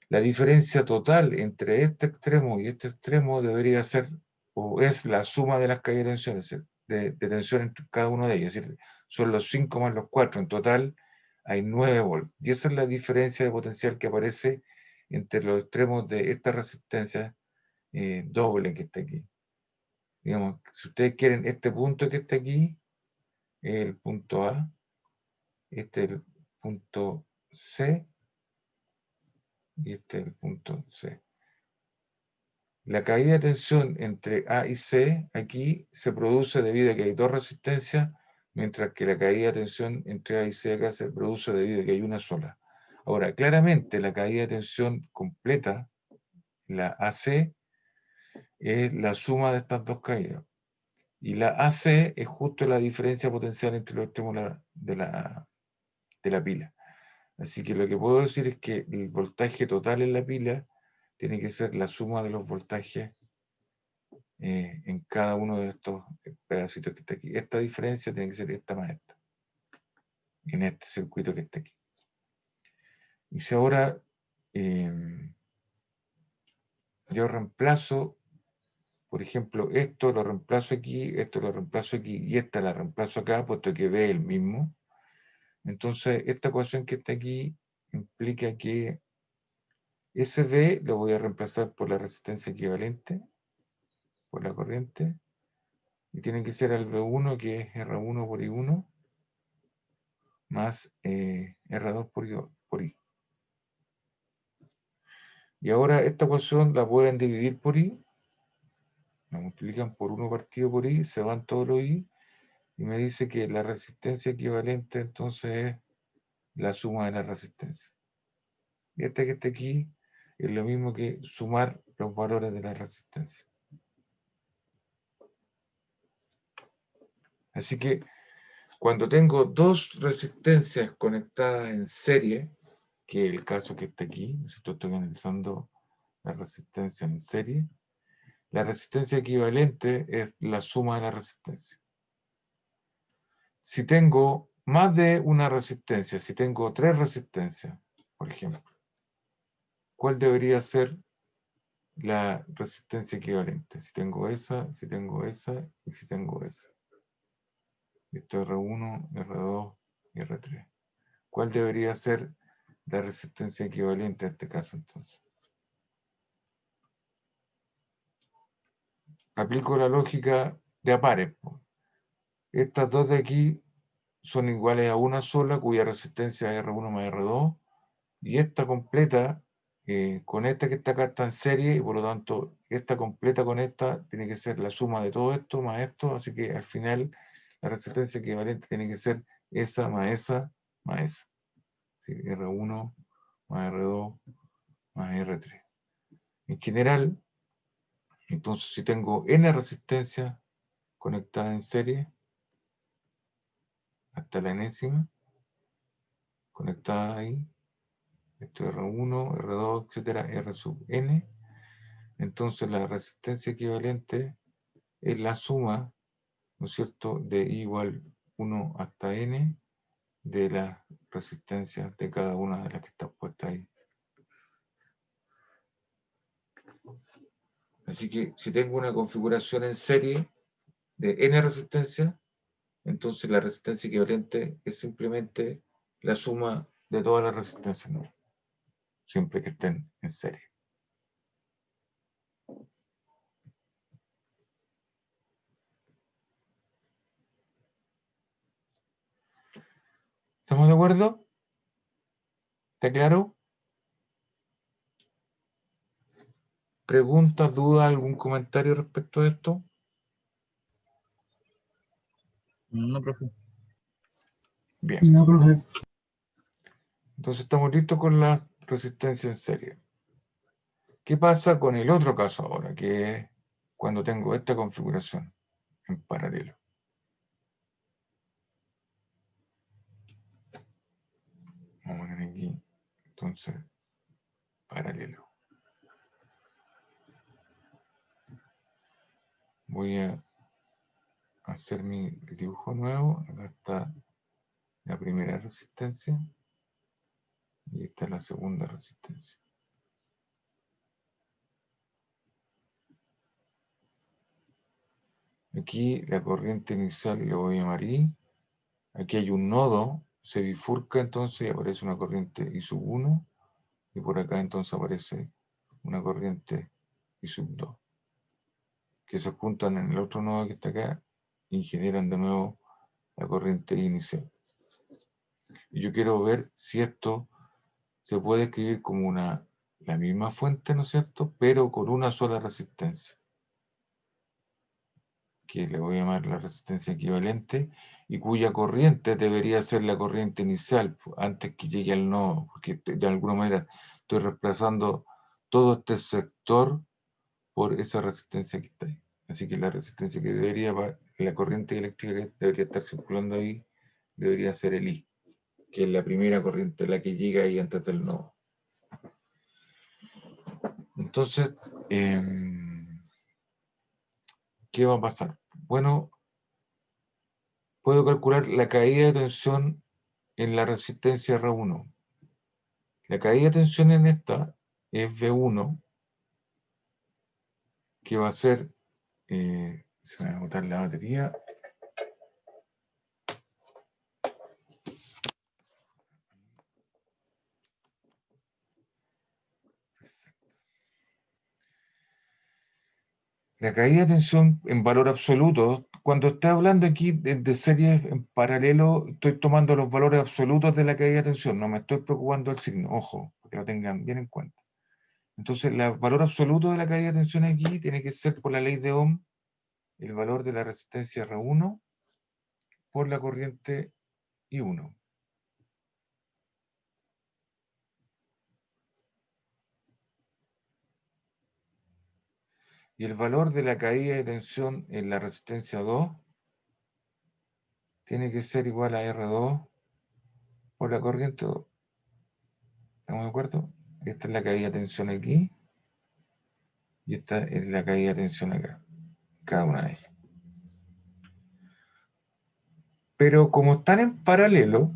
la diferencia total entre este extremo y este extremo debería ser, o es la suma de las caídas de tensión, de tensión entre cada uno de ellos. Es decir, son los 5 más los 4. En total hay 9 volts. Y esa es la diferencia de potencial que aparece entre los extremos de esta resistencia doble que está aquí. Digamos, si ustedes quieren este punto que está aquí, el punto A, este es el punto C y este es el punto C. La caída de tensión entre A y C aquí se produce debido a que hay dos resistencias, mientras que la caída de tensión entre A y C acá se produce debido a que hay una sola. Ahora, claramente la caída de tensión completa, la AC, es la suma de estas dos caídas. Y la AC es justo la diferencia potencial entre los extremos de la pila. Así que lo que puedo decir es que el voltaje total en la pila tiene que ser la suma de los voltajes en cada uno de estos pedacitos que está aquí. Esta diferencia tiene que ser esta más esta, en este circuito que está aquí. Y si ahora yo reemplazo, por ejemplo, esto lo reemplazo aquí, esto lo reemplazo aquí y esta la reemplazo acá, puesto que B es el mismo. Entonces, esta ecuación que está aquí implica que ese B lo voy a reemplazar por la resistencia equivalente, por la corriente, y tiene que ser el V1, que es R1 por I1, más R2 por I. Y ahora esta ecuación la pueden dividir por I, la multiplican por 1 partido por I, se van todos los I, y me dice que la resistencia equivalente entonces es la suma de la resistencia. Y esta que está aquí es lo mismo que sumar los valores de la resistencia. Así que cuando tengo dos resistencias conectadas en serie, que es el caso que está aquí, estoy analizando la resistencia en serie, la resistencia equivalente es la suma de la resistencia. Si tengo más de una resistencia, si tengo tres resistencias, por ejemplo, ¿cuál debería ser la resistencia equivalente? Si tengo esa y si tengo esa. Esto es R1, R2 y R3. ¿Cuál debería ser la resistencia equivalente a este caso entonces? Aplico la lógica de a pares. Estas dos de aquí son iguales a una sola, cuya resistencia es R1 más R2, y esta completa con esta que está acá está en serie, y por lo tanto esta completa con esta tiene que ser la suma de todo esto más esto, así que al final la resistencia equivalente tiene que ser esa más esa más esa. ¿Sí? R1 más R2 más R3. En general, entonces si tengo N resistencias conectadas en serie, hasta la enésima, conectadas ahí, esto es R1, R2, etcétera, R sub N, entonces la resistencia equivalente es la suma, ¿no es cierto?, de I igual 1 hasta N de las resistencias de cada una de las que están puestas ahí. Así que si tengo una configuración en serie de N resistencias, entonces la resistencia equivalente es simplemente la suma de todas las resistencias, ¿no? Siempre que estén en serie. ¿Estamos de acuerdo? ¿Está claro? ¿Preguntas, dudas, algún comentario respecto a esto? No, profe. Bien. No, profe. Entonces estamos listos con la resistencia en serie. ¿Qué pasa con el otro caso ahora? Que es cuando tengo esta configuración en paralelo. Vamos a poner aquí, entonces, paralelo. Voy a hacer mi dibujo nuevo. Acá está la primera resistencia y esta es la segunda resistencia. Aquí la corriente inicial le voy a llamar I aquí hay un nodo, se bifurca entonces y aparece una corriente I sub 1, y por acá entonces aparece una corriente I sub 2, que se juntan en el otro nodo que está acá y generan de nuevo la corriente inicial. Y yo quiero ver si esto se puede escribir como la misma fuente, ¿no es cierto?, pero con una sola resistencia, que le voy a llamar la resistencia equivalente, y cuya corriente debería ser la corriente inicial, antes que llegue al nodo, porque de alguna manera estoy reemplazando todo este sector por esa resistencia que está ahí. Así que la resistencia que la corriente eléctrica que debería estar circulando ahí, debería ser el I, que es la primera corriente, la que llega ahí antes del nodo. Entonces, ¿qué va a pasar? Bueno, puedo calcular la caída de tensión en la resistencia R1. La caída de tensión en esta es V1, que va a ser, se me va a agotar la batería. La caída de tensión en valor absoluto, cuando estoy hablando aquí de series en paralelo, estoy tomando los valores absolutos de la caída de tensión, no me estoy preocupando del signo, ojo, que lo tengan bien en cuenta. Entonces, el valor absoluto de la caída de tensión aquí tiene que ser por la ley de Ohm, el valor de la resistencia R1 por la corriente I1. Y el valor de la caída de tensión en la resistencia 2 tiene que ser igual a R2 por la corriente 2. ¿Estamos de acuerdo? Esta es la caída de tensión aquí y esta es la caída de tensión acá, cada una de ellas. Pero como están en paralelo,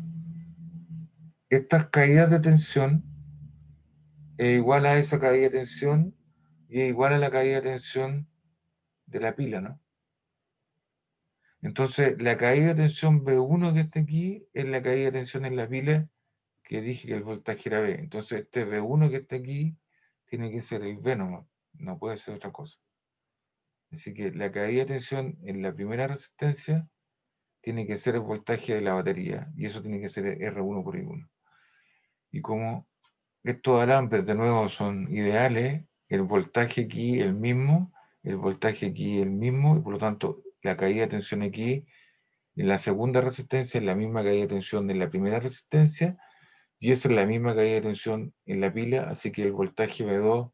estas caídas de tensión es igual a esa caída de tensión y es igual a la caída de tensión de la pila, ¿no? Entonces, la caída de tensión V1 que está aquí es la caída de tensión en la pila que dije que el voltaje era V. Entonces, este V1 que está aquí tiene que ser el V nomás, no puede ser otra cosa. Así que la caída de tensión en la primera resistencia tiene que ser el voltaje de la batería, y eso tiene que ser R1 por I1. Y como estos alambres de nuevo son ideales, el voltaje aquí el mismo, el voltaje aquí el mismo, y por lo tanto la caída de tensión aquí en la segunda resistencia es la misma caída de tensión en la primera resistencia, y esa es la misma caída de tensión en la pila, así que el voltaje V2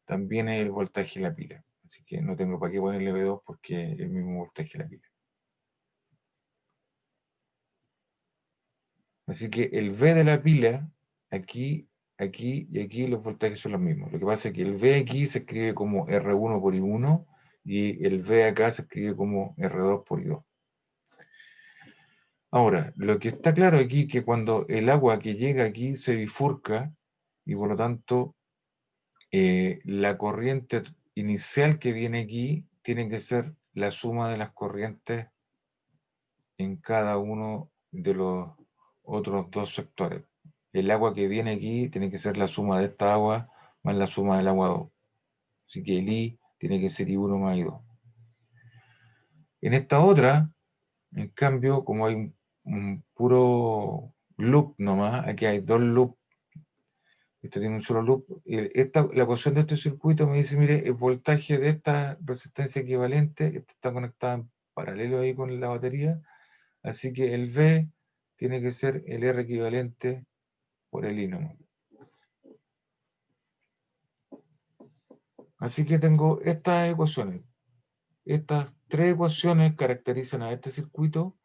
también es el voltaje de la pila. Así que no tengo para qué ponerle V2 porque es el mismo voltaje de la pila. Así que el V de la pila, aquí, aquí y aquí los voltajes son los mismos. Lo que pasa es que el V aquí se escribe como R1 por I1 y el V acá se escribe como R2 por I2. Ahora, lo que está claro aquí es que cuando el agua que llega aquí se bifurca y por lo tanto la corriente inicial que viene aquí tiene que ser la suma de las corrientes en cada uno de los otros dos sectores. El agua que viene aquí tiene que ser la suma de esta agua más la suma del agua 2. Así que el I tiene que ser I1 más I2. En esta otra, en cambio, como hay un puro loop nomás, aquí hay dos loops, esto tiene un solo loop, la ecuación de este circuito me dice, mire, el voltaje de esta resistencia equivalente, esta está conectada en paralelo ahí con la batería, así que el V tiene que ser el R equivalente por el I nomás. Así que tengo estas ecuaciones. Estas tres ecuaciones caracterizan a este circuito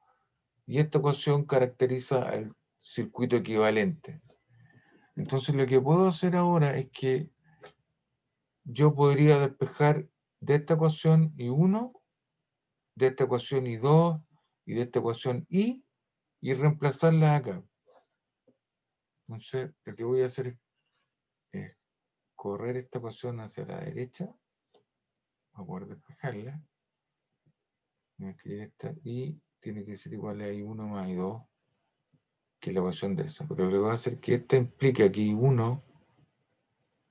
y esta ecuación caracteriza al circuito equivalente. Entonces lo que puedo hacer ahora es que yo podría despejar de esta ecuación I1, de esta ecuación I2 y de esta ecuación I y reemplazarlas acá. Entonces lo que voy a hacer es correr esta ecuación hacia la derecha para poder despejarla. Voy a escribir esta I tiene que ser igual a I1 más I2, que es la ecuación de esa. Pero lo que va a hacer que esta implica que I1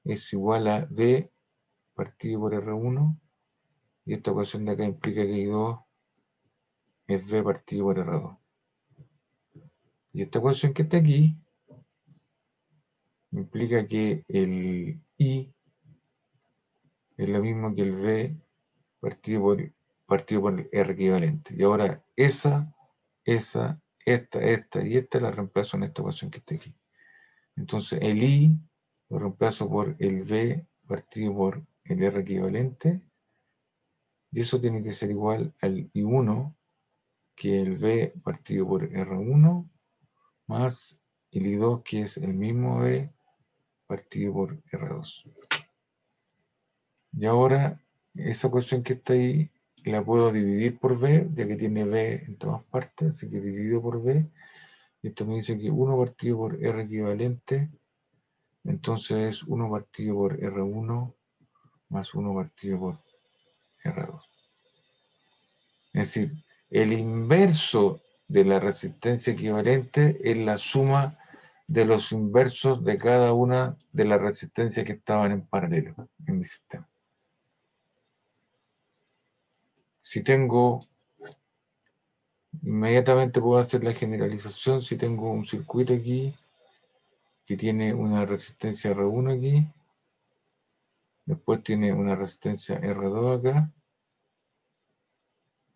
es igual a V partido por R1, y esta ecuación de acá implica que I2 es V partido por R2. Y esta ecuación que está aquí implica que el I es lo mismo que el V partido por R equivalente. Y ahora esta y esta la reemplazo en esta ecuación que está aquí. Entonces el I lo reemplazo por el V partido por el R equivalente, y eso tiene que ser igual al I1, que el V partido por R1, más el I2, que es el mismo V partido por R2. Y ahora esa ecuación que está ahí la puedo dividir por V, ya que tiene V en todas partes, así que divido por V. Y esto me dice que 1 partido por R equivalente, entonces es 1 partido por R1 más 1 partido por R2. Es decir, el inverso de la resistencia equivalente es la suma de los inversos de cada una de las resistencias que estaban en paralelo en mi sistema. Si tengo, inmediatamente puedo hacer la generalización. Si tengo un circuito aquí que tiene una resistencia R1 aquí, después tiene una resistencia R2 acá,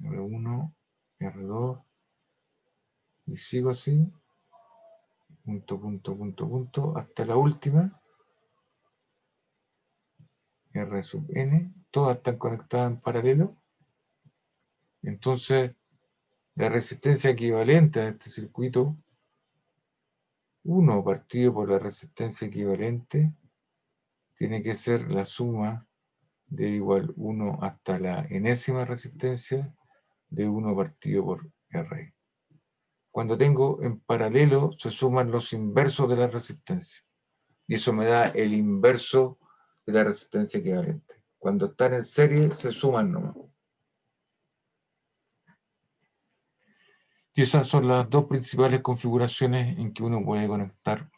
R1, R2, y sigo así, punto, hasta la última, R sub n, todas están conectadas en paralelo. Entonces, la resistencia equivalente a este circuito, 1 partido por la resistencia equivalente, tiene que ser la suma de igual 1 hasta la enésima resistencia de 1 partido por R. Cuando tengo en paralelo, se suman los inversos de la resistencia. Y eso me da el inverso de la resistencia equivalente. Cuando están en serie, se suman nomás. Y esas son las dos principales configuraciones en que uno puede conectar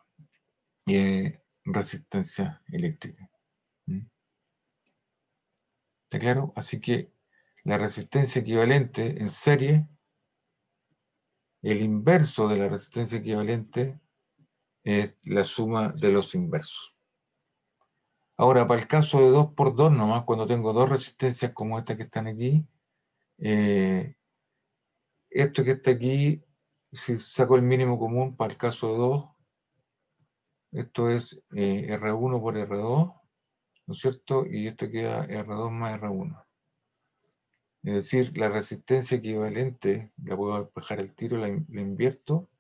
resistencia eléctrica. ¿Está claro? Así que la resistencia equivalente en serie, el inverso de la resistencia equivalente es la suma de los inversos. Ahora, para el caso de 2x2 nomás, cuando tengo dos resistencias como estas que están aquí, esto que está aquí, si saco el mínimo común para el caso de 2, esto es R1 por R2, ¿no es cierto? Y esto queda R2 más R1. Es decir, la resistencia equivalente, la puedo despejar al tiro, la invierto,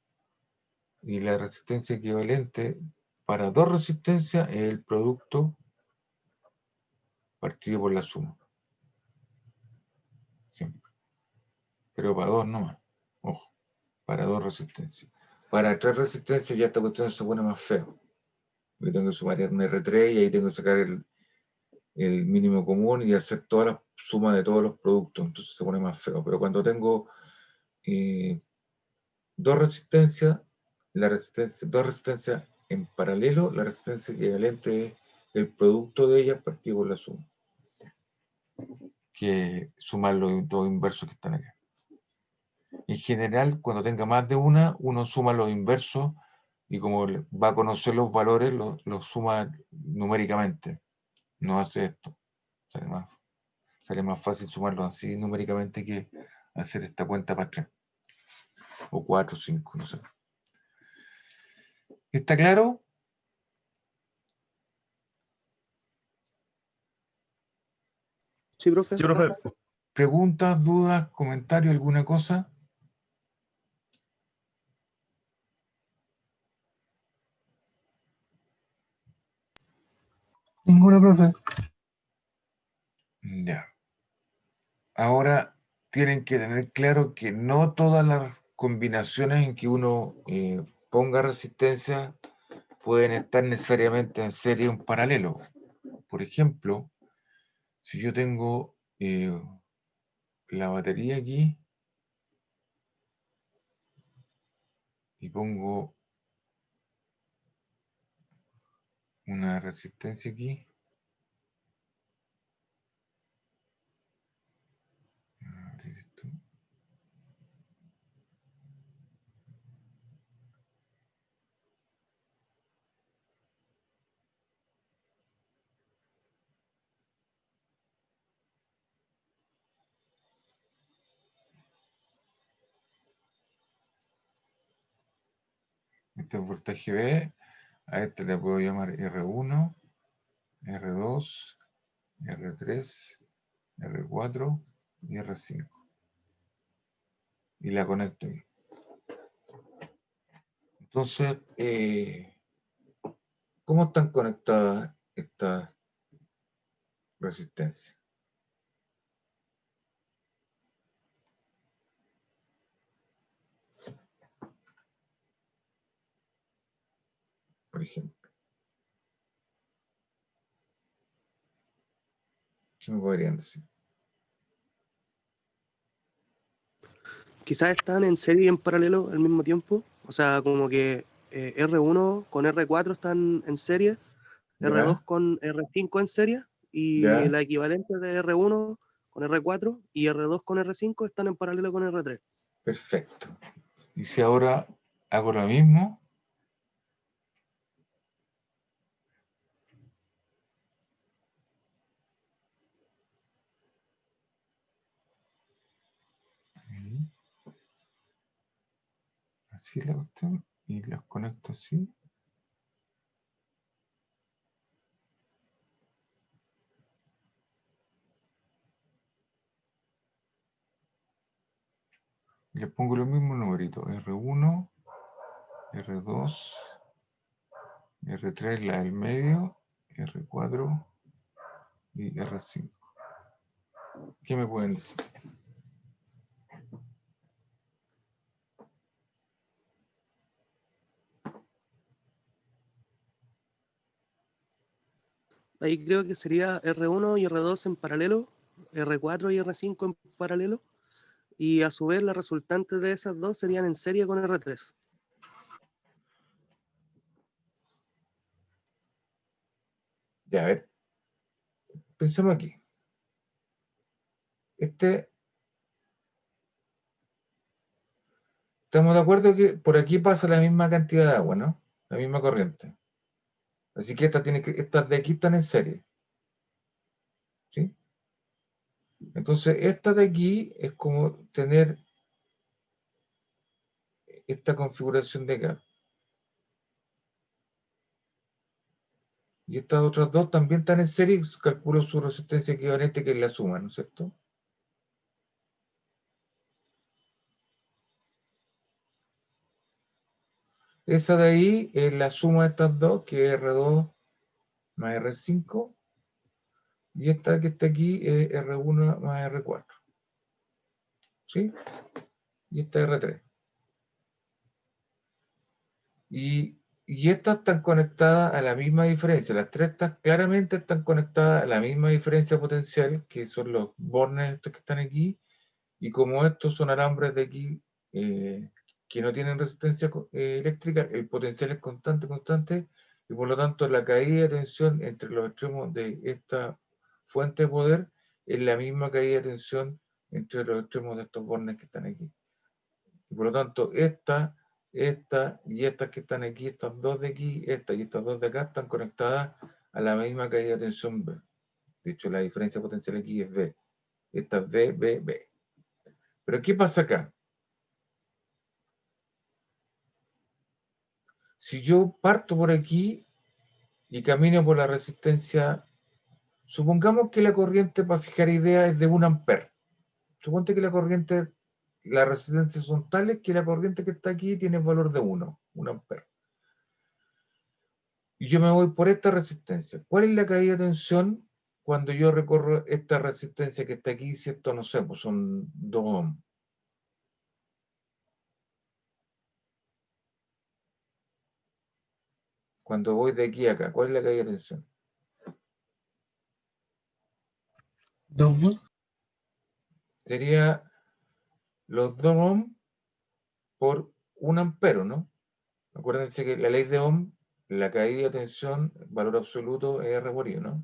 y la resistencia equivalente para dos resistencias es el producto partido por la suma. Siempre. Pero para dos nomás. Ojo, para dos resistencias. Para tres resistencias ya esta cuestión se pone más feo. Yo tengo que sumar un R3 y ahí tengo que sacar el mínimo común y hacer toda la suma de todos los productos. Entonces se pone más feo. Pero cuando tengo dos resistencias, dos resistencias en paralelo, la resistencia equivalente es el producto de ellas partido por la suma. Que sumar los dos inversos que están acá. En general, cuando tenga más de una, uno suma los inversos y como va a conocer los valores, los suma numéricamente. No hace esto. Sale más fácil sumarlos así numéricamente que hacer esta cuenta para 3. O 4, 5, no sé. ¿Está claro? Sí, profe. Sí, profe. ¿Preguntas, dudas, comentarios, alguna cosa? Ninguna, profe. Ya. Ahora tienen que tener claro que no todas las combinaciones en que uno ponga resistencia pueden estar necesariamente en serie o en paralelo. Por ejemplo, si yo tengo la batería aquí y pongo una resistencia aquí. Abrir esto. Este es voltaje B. A este le puedo llamar R1, R2, R3, R4 y R5. Y la conecto ahí. Entonces, ¿cómo están conectadas estas resistencias? Por ejemplo, ¿qué me podrían decir? Quizás están en serie y en paralelo al mismo tiempo. O sea, como que R1 con R4 están en serie, R2 ¿Ya? con R5 en serie, y ¿Ya? la equivalente de R1 con R4 y R2 con R5 están en paralelo con R3. Perfecto. Y si ahora hago lo mismo, así la cuestión, y los conecto así. Le pongo los mismos numeritos, R1, R2, R3 la del medio, R4 y R5. ¿Qué me pueden decir? Ahí creo que sería R1 y R2 en paralelo, R4 y R5 en paralelo, y a su vez las resultantes de esas dos serían en serie con R3. Ya, a ver, pensemos aquí. Estamos de acuerdo que por aquí pasa la misma cantidad de agua, ¿no? La misma corriente. Así que estas de aquí están en serie. ¿Sí? Entonces, esta de aquí es como tener esta configuración de acá. Y estas otras dos también están en serie, calculo su resistencia equivalente, que es la suma, ¿no es cierto? Esa de ahí es la suma de estas dos, que es R2 más R5, y esta que está aquí es R1 más R4. ¿Sí? Y esta es R3. Y estas están conectadas a la misma diferencia. Las tres claramente están conectadas a la misma diferencia potencial, que son los bornes estos que están aquí. Y como estos son alambres de aquí que no tienen resistencia eléctrica, el potencial es constante, y por lo tanto la caída de tensión entre los extremos de esta fuente de poder es la misma caída de tensión entre los extremos de estos bornes que están aquí. Y por lo tanto, esta y estas que están aquí, estas dos de aquí, esta y estas dos de acá, están conectadas a la misma caída de tensión B. De hecho, la diferencia potencial aquí es B. Esta es B, B, B. Pero ¿qué pasa acá? Si yo parto por aquí y camino por la resistencia, supongamos que la corriente, para fijar idea, es de 1 amper. Suponte que la corriente, las resistencias son tales que la corriente que está aquí tiene valor de 1 amper. Y yo me voy por esta resistencia. ¿Cuál es la caída de tensión cuando yo recorro esta resistencia que está aquí? Si esto, no sé, pues son 2 ohms. Cuando voy de aquí a acá, ¿cuál es la caída de tensión? 2 ohms. Sería los 2 ohms por 1 ampero, ¿no? Acuérdense que la ley de Ohm, la caída de tensión, valor absoluto es R por I, ¿no?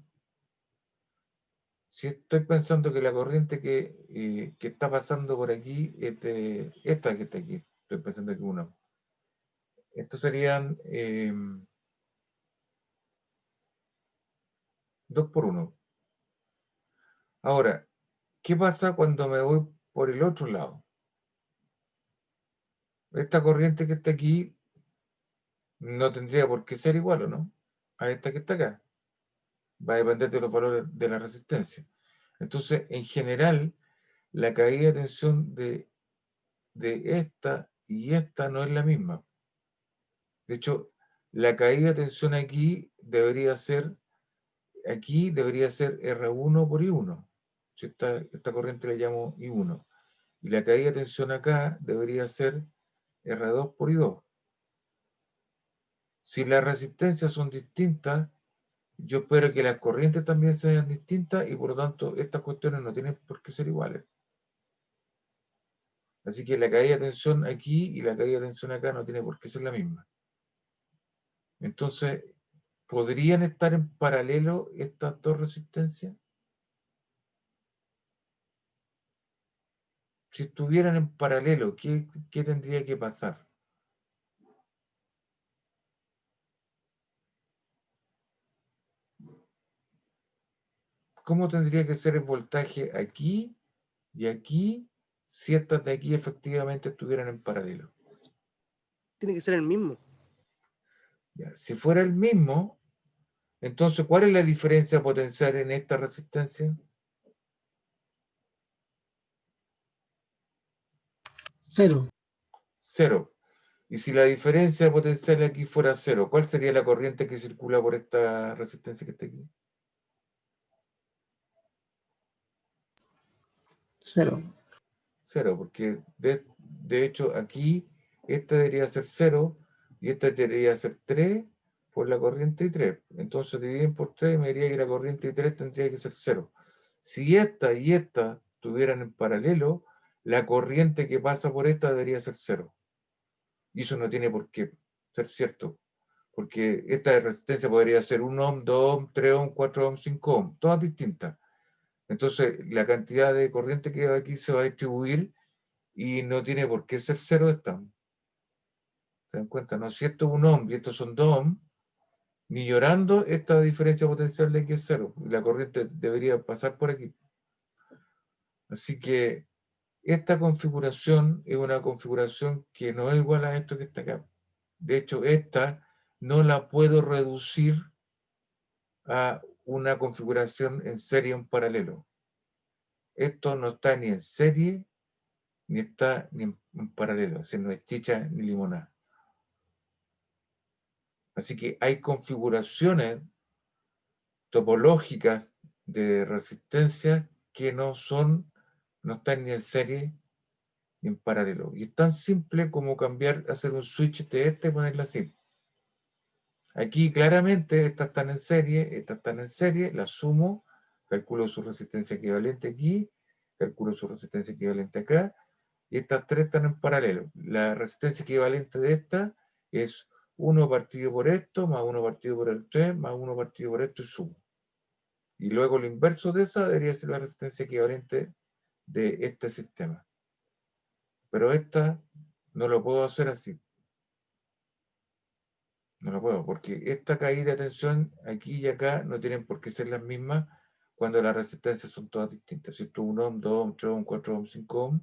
Si estoy pensando que la corriente que está pasando por aquí es de esta que está aquí, estoy pensando que uno. Estos serían 2 por 1. Ahora, ¿qué pasa cuando me voy por el otro lado? Esta corriente que está aquí no tendría por qué ser igual, ¿o no? A esta que está acá. Va a depender de los valores de la resistencia. Entonces, en general, la caída de tensión de esta y esta no es la misma. De hecho, la caída de tensión aquí debería ser R1 por I1. Si esta corriente le llamo I1. Y la caída de tensión acá debería ser R2 por I2. Si las resistencias son distintas, yo espero que las corrientes también sean distintas y por lo tanto estas cuestiones no tienen por qué ser iguales. Así que la caída de tensión aquí y la caída de tensión acá no tiene por qué ser la misma. Entonces, ¿podrían estar en paralelo estas dos resistencias? Si estuvieran en paralelo, ¿qué tendría que pasar? ¿Cómo tendría que ser el voltaje aquí y aquí si estas de aquí efectivamente estuvieran en paralelo? Tiene que ser el mismo. Ya, si fuera el mismo, entonces, ¿cuál es la diferencia potencial en esta resistencia? 0. 0. Y si la diferencia potencial aquí fuera 0, ¿cuál sería la corriente que circula por esta resistencia que está aquí? 0. 0, porque de hecho aquí esta debería ser 0 y esta debería ser 3 por la corriente I3. Entonces dividen por 3 y me diría que la corriente I3 tendría que ser 0. Si esta y esta estuvieran en paralelo, la corriente que pasa por esta debería ser 0. Y eso no tiene por qué ser cierto, porque esta resistencia podría ser 1 ohm, 2 ohm, 3 ohm, 4 ohm, 5 ohm, todas distintas. Entonces, la cantidad de corriente que va aquí se va a distribuir y no tiene por qué ser 0 esta. ¿Se dan cuenta? No, si esto es 1 ohm y estos son 2 ohm, ni llorando esta diferencia potencial de aquí es 0. La corriente debería pasar por aquí. Así que esta configuración es una configuración que no es igual a esto que está acá. De hecho, esta no la puedo reducir a una configuración en serie o en paralelo. Esto no está ni en serie, ni está ni en paralelo. O sea, no es chicha ni limonada. Así que hay configuraciones topológicas de resistencia que no están ni en serie ni en paralelo. Y es tan simple como hacer un switch de este y ponerla así. Aquí claramente estas están en serie, las sumo, calculo su resistencia equivalente aquí, calculo su resistencia equivalente acá, y estas tres están en paralelo. La resistencia equivalente de esta es 1 partido por esto, más 1 partido por el 3, más 1 partido por esto y sumo. Y luego lo inverso de esa debería ser la resistencia equivalente de este sistema. Pero esta no lo puedo hacer así. No lo puedo, porque esta caída de tensión aquí y acá no tienen por qué ser las mismas cuando las resistencias son todas distintas. Si esto es 1 ohm, 2 ohm, 3 ohm, 4 ohm, 5 ohm,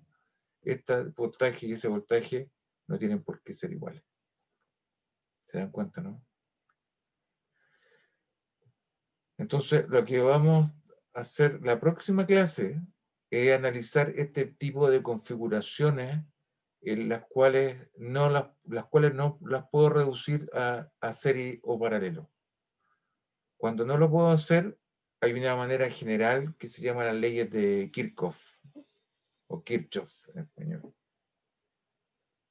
este voltaje y ese voltaje no tienen por qué ser iguales. ¿Se dan cuenta, no? Entonces, lo que vamos a hacer la próxima clase es analizar este tipo de configuraciones en las cuales no las puedo reducir a serie o paralelo. Cuando no lo puedo hacer, hay una manera general que se llama las leyes de Kirchhoff o Kirchhoff en español.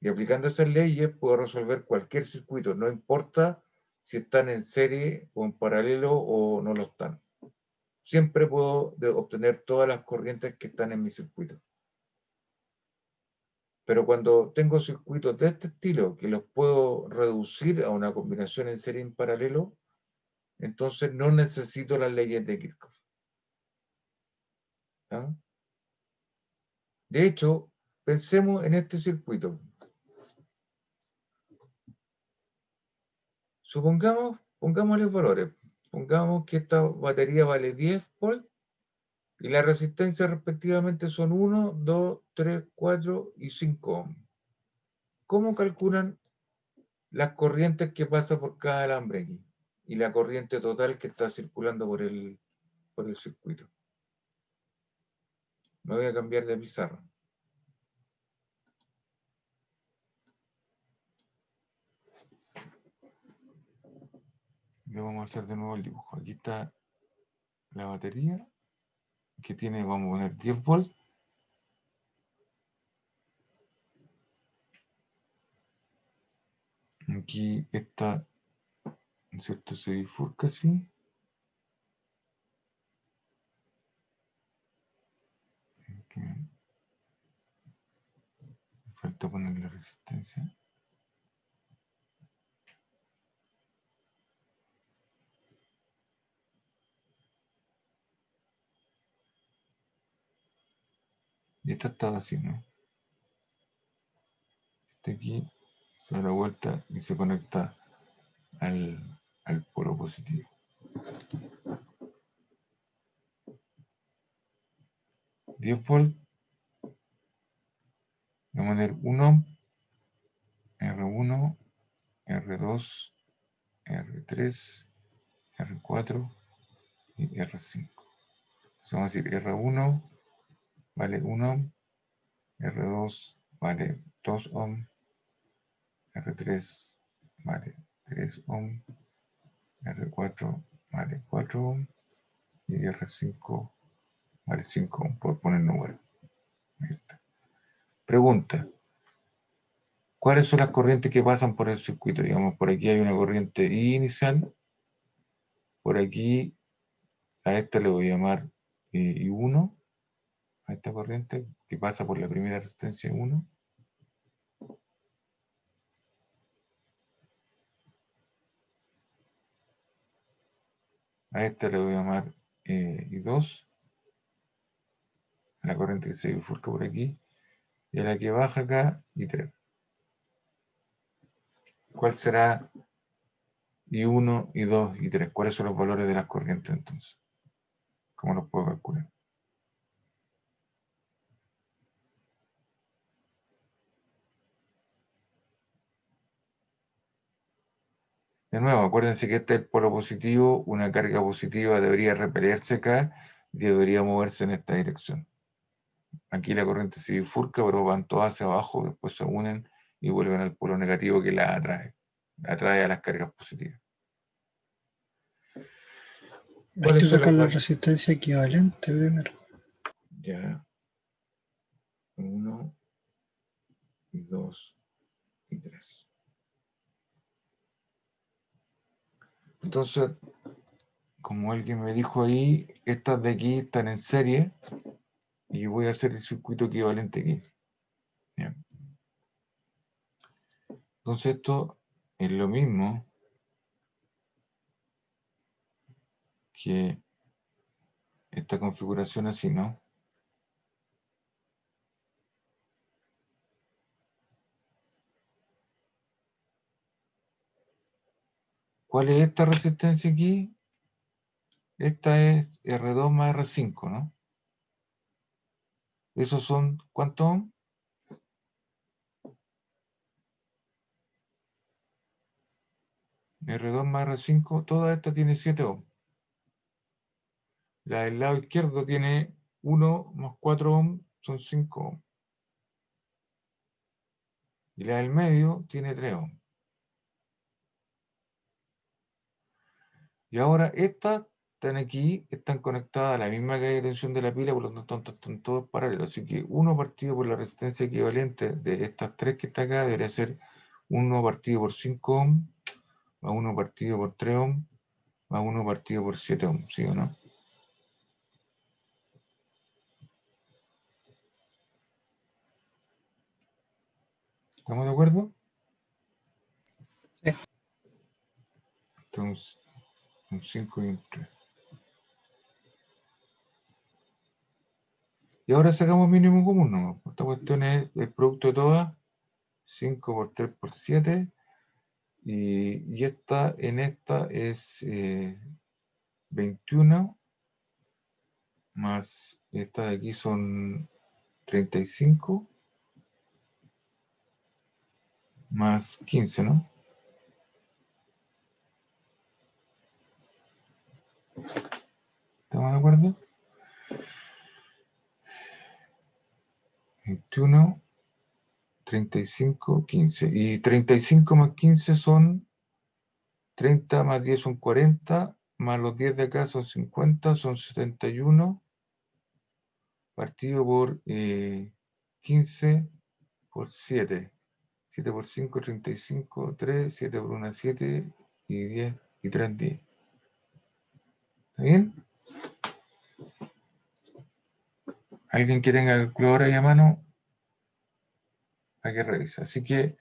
Y aplicando esas leyes puedo resolver cualquier circuito, no importa si están en serie o en paralelo o no lo están. Siempre puedo obtener todas las corrientes que están en mi circuito. Pero cuando tengo circuitos de este estilo, que los puedo reducir a una combinación en serie en paralelo, entonces no necesito las leyes de Kirchhoff. ¿Ah? De hecho, pensemos en este circuito. Supongamos, pongámosle valores. Pongamos que esta batería vale 10 volts y la resistencia respectivamente son 1, 2, 3, 4 y 5 ohms. ¿Cómo calculan las corrientes que pasa por cada alambre aquí? Y la corriente total que está circulando por el circuito. Me voy a cambiar de pizarra. Le vamos a hacer de nuevo el dibujo. Aquí está la batería que tiene, vamos a poner 10 volts. Aquí está, ¿no es cierto? Se bifurca así. Aquí me falta poner la resistencia. Y esta está así, ¿no? Este aquí se da la vuelta y se conecta al polo positivo. Default, vamos a poner 1, R1, R2, R3, R4 y R5. Entonces vamos a decir R1 vale 1 ohm, R2 vale 2 ohm, R3 vale 3 ohm, R4 vale 4 ohm y R5 vale 5 ohm, por poner número. Ahí está. Pregunta. ¿Cuáles son las corrientes que pasan por el circuito? Digamos, por aquí hay una corriente I inicial. Por aquí, a esta le voy a llamar I1, a esta corriente que pasa por la primera resistencia 1. A esta le voy a llamar I2, a la corriente que se bifurca por aquí. Y a la que baja acá, I3. ¿Cuál será I1, I2, I3? ¿Cuáles son los valores de las corrientes entonces? ¿Cómo los puedo calcular? De nuevo, acuérdense que este es el polo positivo, una carga positiva debería repelerse acá y debería moverse en esta dirección. Aquí la corriente se bifurca, pero van todas hacia abajo, después se unen y vuelven al polo negativo que la atrae a las cargas positivas. Hay que sacar la resistencia equivalente primero. Ya. 1, y 2, y 3. Entonces, como alguien me dijo ahí, estas de aquí están en serie y voy a hacer el circuito equivalente aquí. Bien. Entonces esto es lo mismo que esta configuración así, ¿no? ¿Cuál es esta resistencia aquí? Esta es R2 más R5, ¿no? ¿Esos son cuántos ohms? R2 más R5, toda esta tiene 7 ohms. La del lado izquierdo tiene 1 más 4 ohms, son 5 ohms. Y la del medio tiene 3 ohms. Y ahora estas están aquí, están conectadas a la misma caída de tensión de la pila, por lo tanto están todos paralelos. Así que 1 partido por la resistencia equivalente de estas 3 que está acá debería ser 1 partido por 5 ohms, más 1 partido por 3 ohms, más 1 partido por 7 ohms, ¿sí o no? ¿Estamos de acuerdo? Sí. Entonces, un 5 y un 3. Y ahora sacamos mínimo común, ¿no? Esta cuestión es el producto de todas. 5 por 3 por 7. Y esta, en esta es 21. Más esta de aquí son 35. Más 15, ¿no? ¿Estamos de acuerdo? 21, 35, 15. Y 35 más 15 son 30, más 10 son 40, más los 10 de acá son 50, son 71, partido por 15 por 7. 7 por 5, 35, 3, 7 por 1, 7, y 10, y 3, 10. ¿Está bien? ¿Alguien que tenga calculadora ahí a mano? Hay que revisar. Así que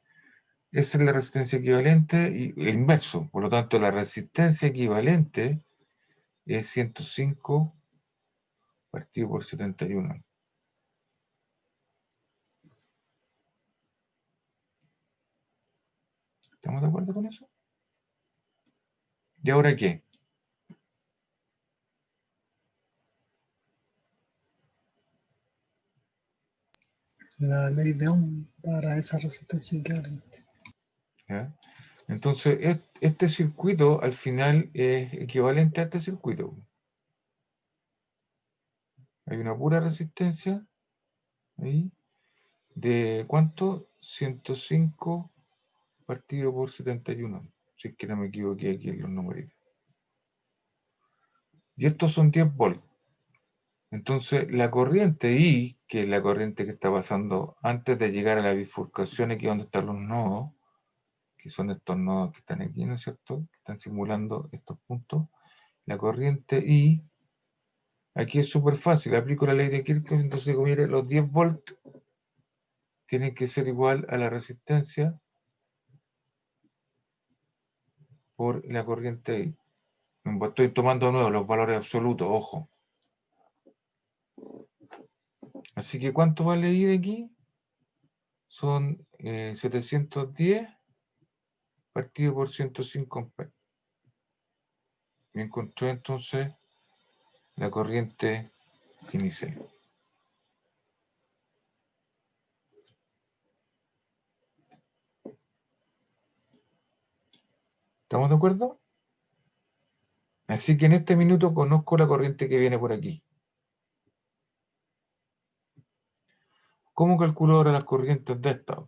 esa es la resistencia equivalente y el inverso. Por lo tanto, la resistencia equivalente es 105 partido por 71. ¿Estamos de acuerdo con eso? ¿Y ahora qué? La ley de Ohm para esa resistencia equivalente. ¿Ya? Entonces, este circuito al final es equivalente a este circuito. Hay una pura resistencia ahí de ¿cuánto? 105 partido por 71. Si es que no me equivoqué aquí en los numeritos. Y estos son 10 volts. Entonces, la corriente I, que es la corriente que está pasando antes de llegar a la bifurcación, aquí donde están los nodos, que son estos nodos que están aquí, ¿no es cierto? Que están simulando estos puntos. La corriente I, aquí es súper fácil, aplico la ley de Kirchhoff, entonces digo, mire, los 10 volts tienen que ser igual a la resistencia por la corriente I. Estoy tomando de nuevo los valores absolutos, ojo. Así que, ¿cuánto vale I de aquí? Son 710 partido por 105 amperes. Me encontré entonces la corriente inicial. ¿Estamos de acuerdo? Así que en este minuto conozco la corriente que viene por aquí. ¿Cómo calculo ahora las corrientes de esta?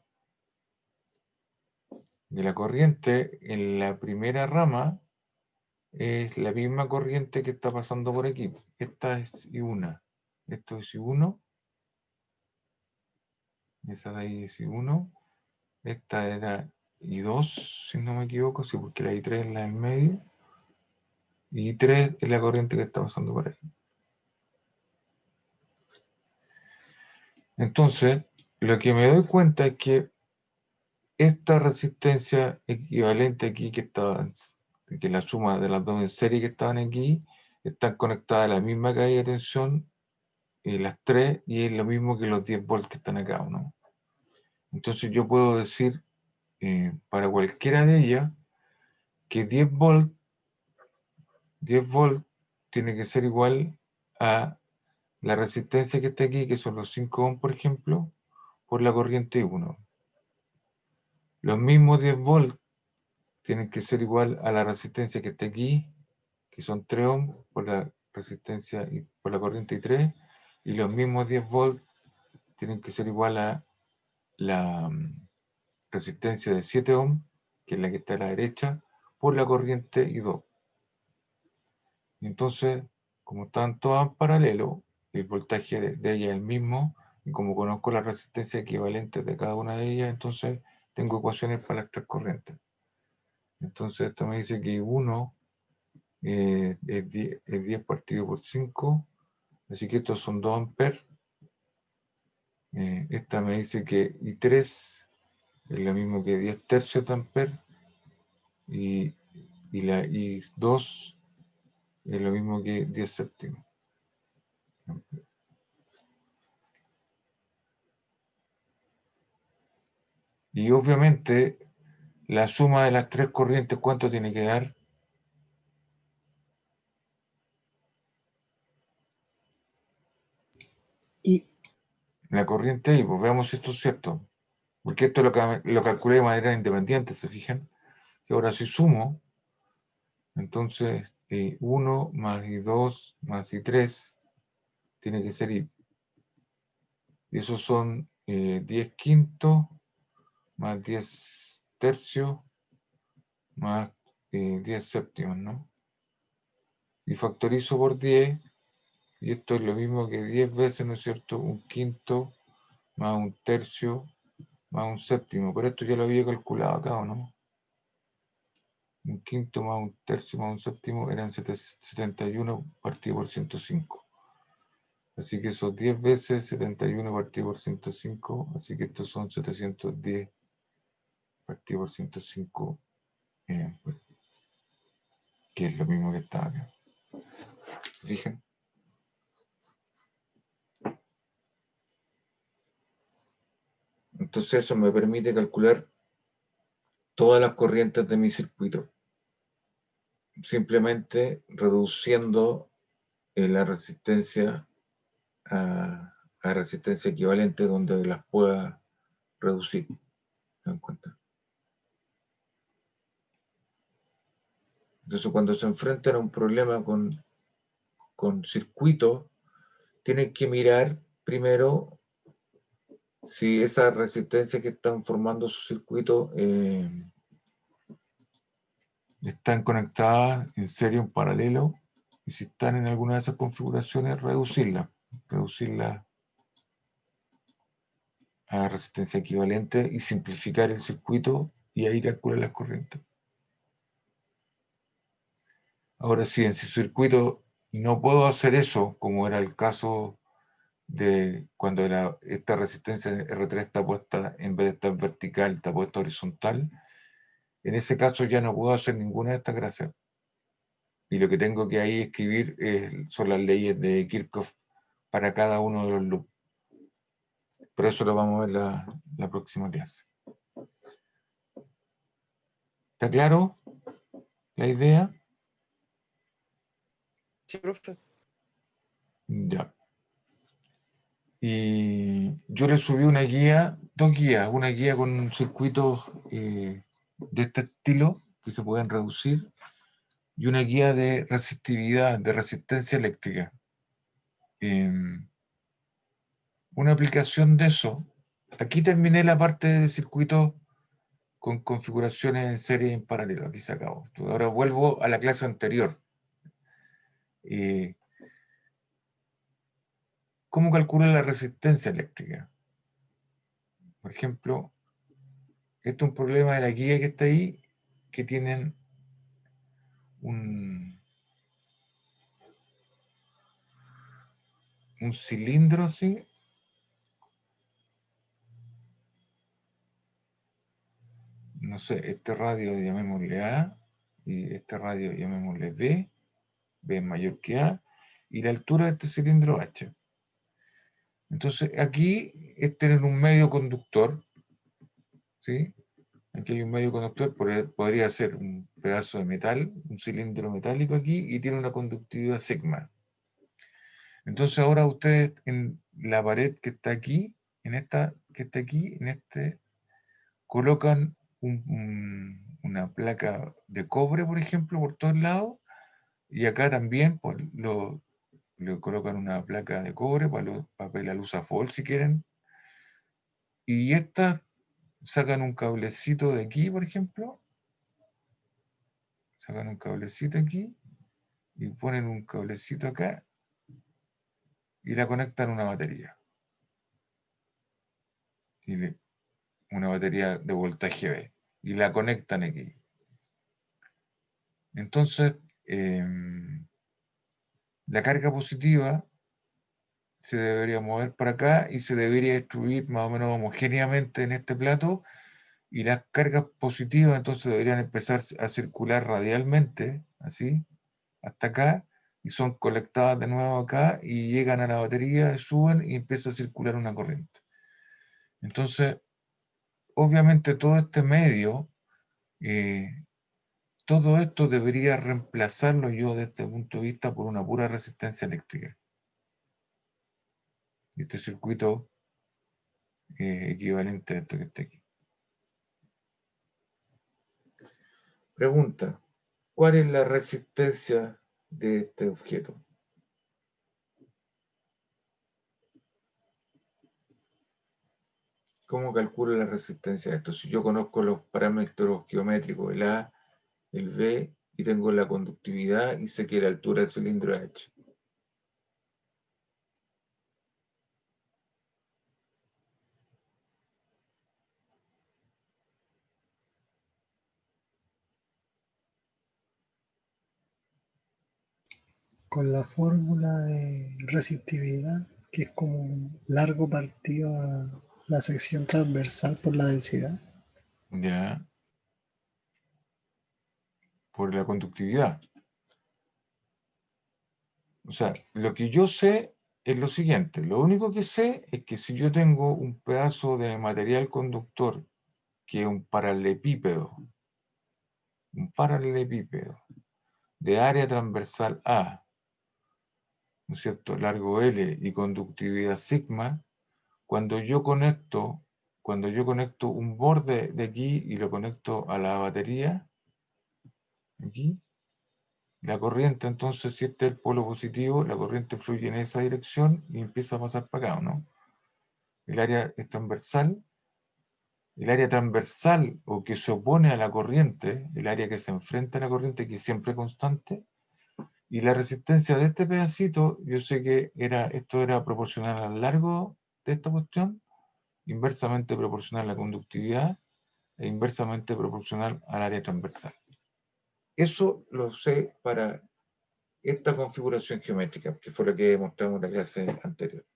De la corriente en la primera rama es la misma corriente que está pasando por aquí. Esta es I1. Esto es I1. Esa de ahí es I1. Esta era I2, si no me equivoco, sí, porque la I3 es la del medio. Y I3 es la corriente que está pasando por ahí. Entonces, lo que me doy cuenta es que esta resistencia equivalente aquí, que es la suma de las dos en serie que estaban aquí, están conectadas a la misma caída de tensión, las tres, y es lo mismo que los 10 volts que están acá, ¿no? Entonces yo puedo decir, para cualquiera de ellas, que 10 volts tiene que ser igual a la resistencia que está aquí, que son los 5 ohms, por ejemplo, por la corriente I1. Los mismos 10 volts tienen que ser igual a la resistencia que está aquí, que son 3 ohms, por la resistencia y por la corriente I3, y los mismos 10 volts tienen que ser igual a la resistencia de 7 ohms, que es la que está a la derecha, por la corriente I2. Entonces, como están todas en paralelo, el voltaje de ella es el mismo, y como conozco las resistencias equivalentes de cada una de ellas, entonces tengo ecuaciones para las tres corrientes. Entonces esto me dice que I1 es 10 partido por 5, así que estos son 2 amperes. Esta me dice que I3 es lo mismo que 10 tercios de amperes, y la I2 es lo mismo que 10 séptimos. Y obviamente la suma de las tres corrientes, ¿cuánto tiene que dar? Y La corriente I, pues veamos si esto es cierto. Porque esto lo calculé de manera independiente, ¿se fijan? Y ahora si sumo, entonces 1 más I2 más I3 tiene que ser I. Y esos son 10 quintos más 10 tercios más 10 séptimos, ¿no? Y factorizo por 10, y esto es lo mismo que 10 veces, ¿no es cierto? Un quinto más un tercio más un séptimo. Pero esto ya lo había calculado acá, ¿o no? Un quinto más un tercio más un séptimo eran 71 partido por 105. Así que esos 10 veces 71 partido por 105, así que estos son 710 partido por 105, que es lo mismo que está acá. ¿Se fijan? Entonces eso me permite calcular todas las corrientes de mi circuito, simplemente reduciendo la resistencia a resistencia equivalente donde las pueda reducir. ¿Se dan cuenta? Entonces cuando se enfrentan a un problema con circuitos, tienen que mirar primero si esas resistencias que están formando su circuito están conectadas en serie o en paralelo, y si están en alguna de esas configuraciones, reducirla a resistencia equivalente y simplificar el circuito, y ahí calcular las corrientes. Ahora, si en su circuito no puedo hacer eso, como era el caso de cuando esta resistencia R3 está puesta, en vez de estar vertical, está puesta horizontal, en ese caso ya no puedo hacer ninguna de estas gracias. Y lo que tengo que ahí escribir son las leyes de Kirchhoff para cada uno de los loops. Pero eso lo vamos a ver la próxima clase. ¿Está claro la idea? Sí, profe. Ya. Y yo le subí una guía, dos guías, una guía con circuitos de este estilo que se pueden reducir, y una guía de resistividad, de resistencia eléctrica. Una aplicación de eso. Aquí terminé la parte de circuitos con configuraciones en serie y en paralelo. Aquí se acabó. Ahora vuelvo a la clase anterior. ¿Cómo calcula la resistencia eléctrica? Por ejemplo, este es un problema de la guía que está ahí, que tienen un cilindro así, no sé, este radio llamémosle A, y este radio llamémosle B, B es mayor que A, y la altura de este cilindro H. Entonces aquí es tener un medio conductor, ¿sí? Aquí hay un medio conductor, podría ser un pedazo de metal, un cilindro metálico aquí, y tiene una conductividad sigma. Entonces ahora ustedes en la pared que está aquí, en esta que está aquí, en este, colocan una placa de cobre, por ejemplo, por todos lados, y acá también pues, le colocan una placa de cobre para papel alusafol si quieren, y estas sacan un cablecito de aquí, por ejemplo, sacan un cablecito aquí, y ponen un cablecito acá, y la conectan a una batería. Una batería de voltaje B, y la conectan aquí. Entonces, la carga positiva se debería mover para acá y se debería distribuir más o menos homogéneamente en este plato, y las cargas positivas entonces deberían empezar a circular radialmente, así, hasta acá, y son colectadas de nuevo acá y llegan a la batería, suben y empieza a circular una corriente. Entonces, obviamente todo este medio, todo esto debería reemplazarlo yo desde este punto de vista por una pura resistencia eléctrica. Este circuito equivalente a esto que está aquí. Pregunta, ¿cuál es la resistencia de este objeto? ¿Cómo calculo la resistencia de esto? Si yo conozco los parámetros geométricos, el A, el B, y tengo la conductividad y sé que la altura del cilindro es H. Con la fórmula de resistividad, que es como un largo partido a la sección transversal por la densidad. Ya. Por la conductividad. O sea, lo que yo sé es lo siguiente. Lo único que sé es que si yo tengo un pedazo de material conductor que es un paralelepípedo de área transversal A, ¿no es cierto?, largo L y conductividad sigma, cuando yo conecto un borde de aquí y lo conecto a la batería, aquí, la corriente, entonces, si este es el polo positivo, la corriente fluye en esa dirección y empieza a pasar para acá, ¿o no? El área es transversal. El área transversal o que se opone a la corriente, el área que se enfrenta a la corriente, que es siempre constante, y la resistencia de este pedacito, yo sé que esto era proporcional al largo de esta cuestión, inversamente proporcional a la conductividad e inversamente proporcional al área transversal. Eso lo sé para esta configuración geométrica, que fue la que demostramos en la clase anterior.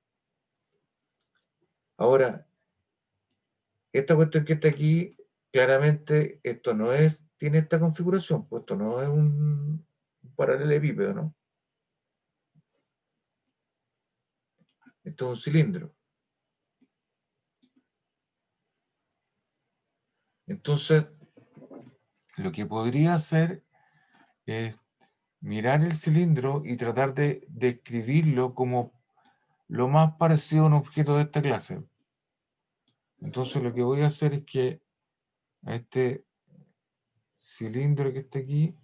Ahora, esta cuestión que está aquí, claramente esto no tiene esta configuración, pues esto no es un paralelepípedo, ¿no? Esto es un cilindro. Entonces, lo que podría hacer es mirar el cilindro y tratar de describirlo como lo más parecido a un objeto de esta clase. Entonces, lo que voy a hacer es que a este cilindro que está aquí,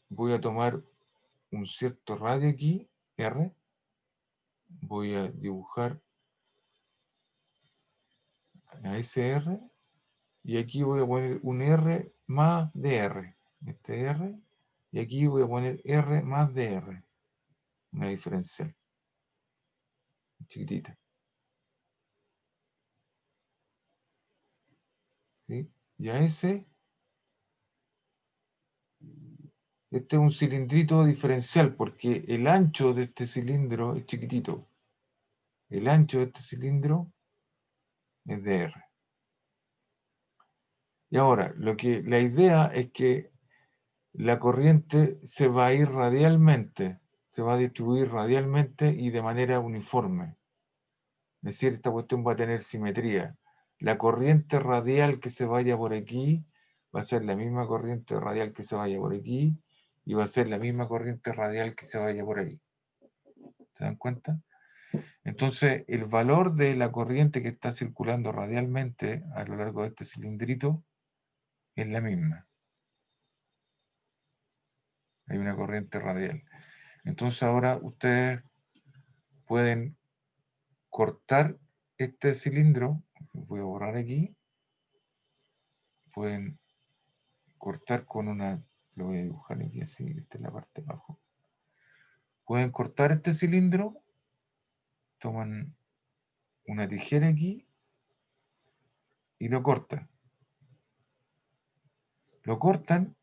voy a tomar un cierto radio aquí, R, voy a dibujar a ese R, y aquí voy a poner un R más de R, este R, y aquí voy a poner R más de R, una diferencial, chiquitita. ¿Sí? Y a ese, este es un cilindrito diferencial, porque el ancho de este cilindro es chiquitito. El ancho de este cilindro es de R. Y ahora, la idea es que la corriente se va a ir radialmente, se va a distribuir radialmente y de manera uniforme. Es decir, esta cuestión va a tener simetría. La corriente radial que se vaya por aquí va a ser la misma corriente radial que se vaya por aquí y va a ser la misma corriente radial que se vaya por ahí. ¿Se dan cuenta? Entonces, el valor de la corriente que está circulando radialmente a lo largo de este cilindrito es la misma. Hay una corriente radial. Entonces, ahora ustedes pueden cortar este cilindro. Voy a borrar aquí. Pueden cortar con una, lo voy a dibujar aquí así, esta es la parte de abajo. Pueden cortar este cilindro, toman una tijera aquí y lo cortan. Lo cortan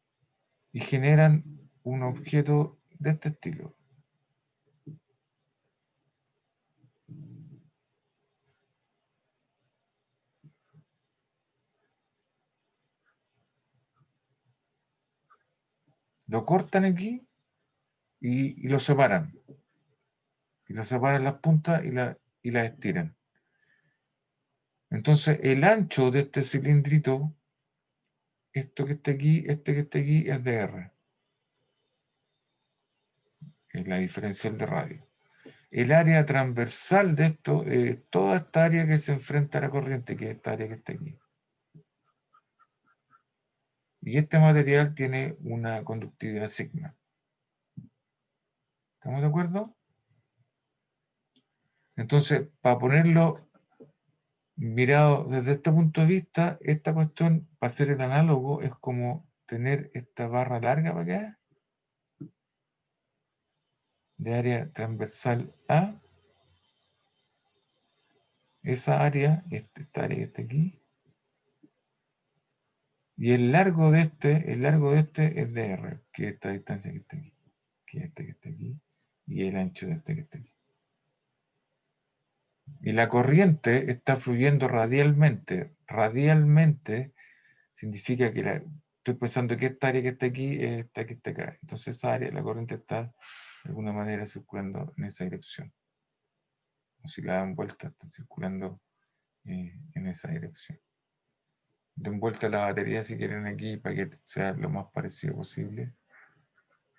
y generan un objeto de este estilo. lo cortan aquí y lo separan. Y lo separan las puntas y las estiran. Entonces, el ancho de este cilindrito, esto que está aquí, este que está aquí, es de R. Es la diferencial de radio. El área transversal de esto es toda esta área que se enfrenta a la corriente, que es esta área que está aquí. Y este material tiene una conductividad sigma. ¿Estamos de acuerdo? Entonces, para ponerlo mirado desde este punto de vista, esta cuestión, para hacer el análogo, es como tener esta barra larga para acá, de área transversal A, esa área, esta área que está aquí, y el largo de este es de R, que es esta distancia que está aquí, que es este que está aquí, y el ancho de este que está aquí. Y la corriente está fluyendo radialmente. Radialmente significa que estoy pensando que esta área que está aquí es esta que está acá. Entonces esa área, la corriente está de alguna manera circulando en esa dirección. O si la dan vuelta, está circulando en esa dirección. Den vuelta la batería si quieren aquí para que sea lo más parecido posible.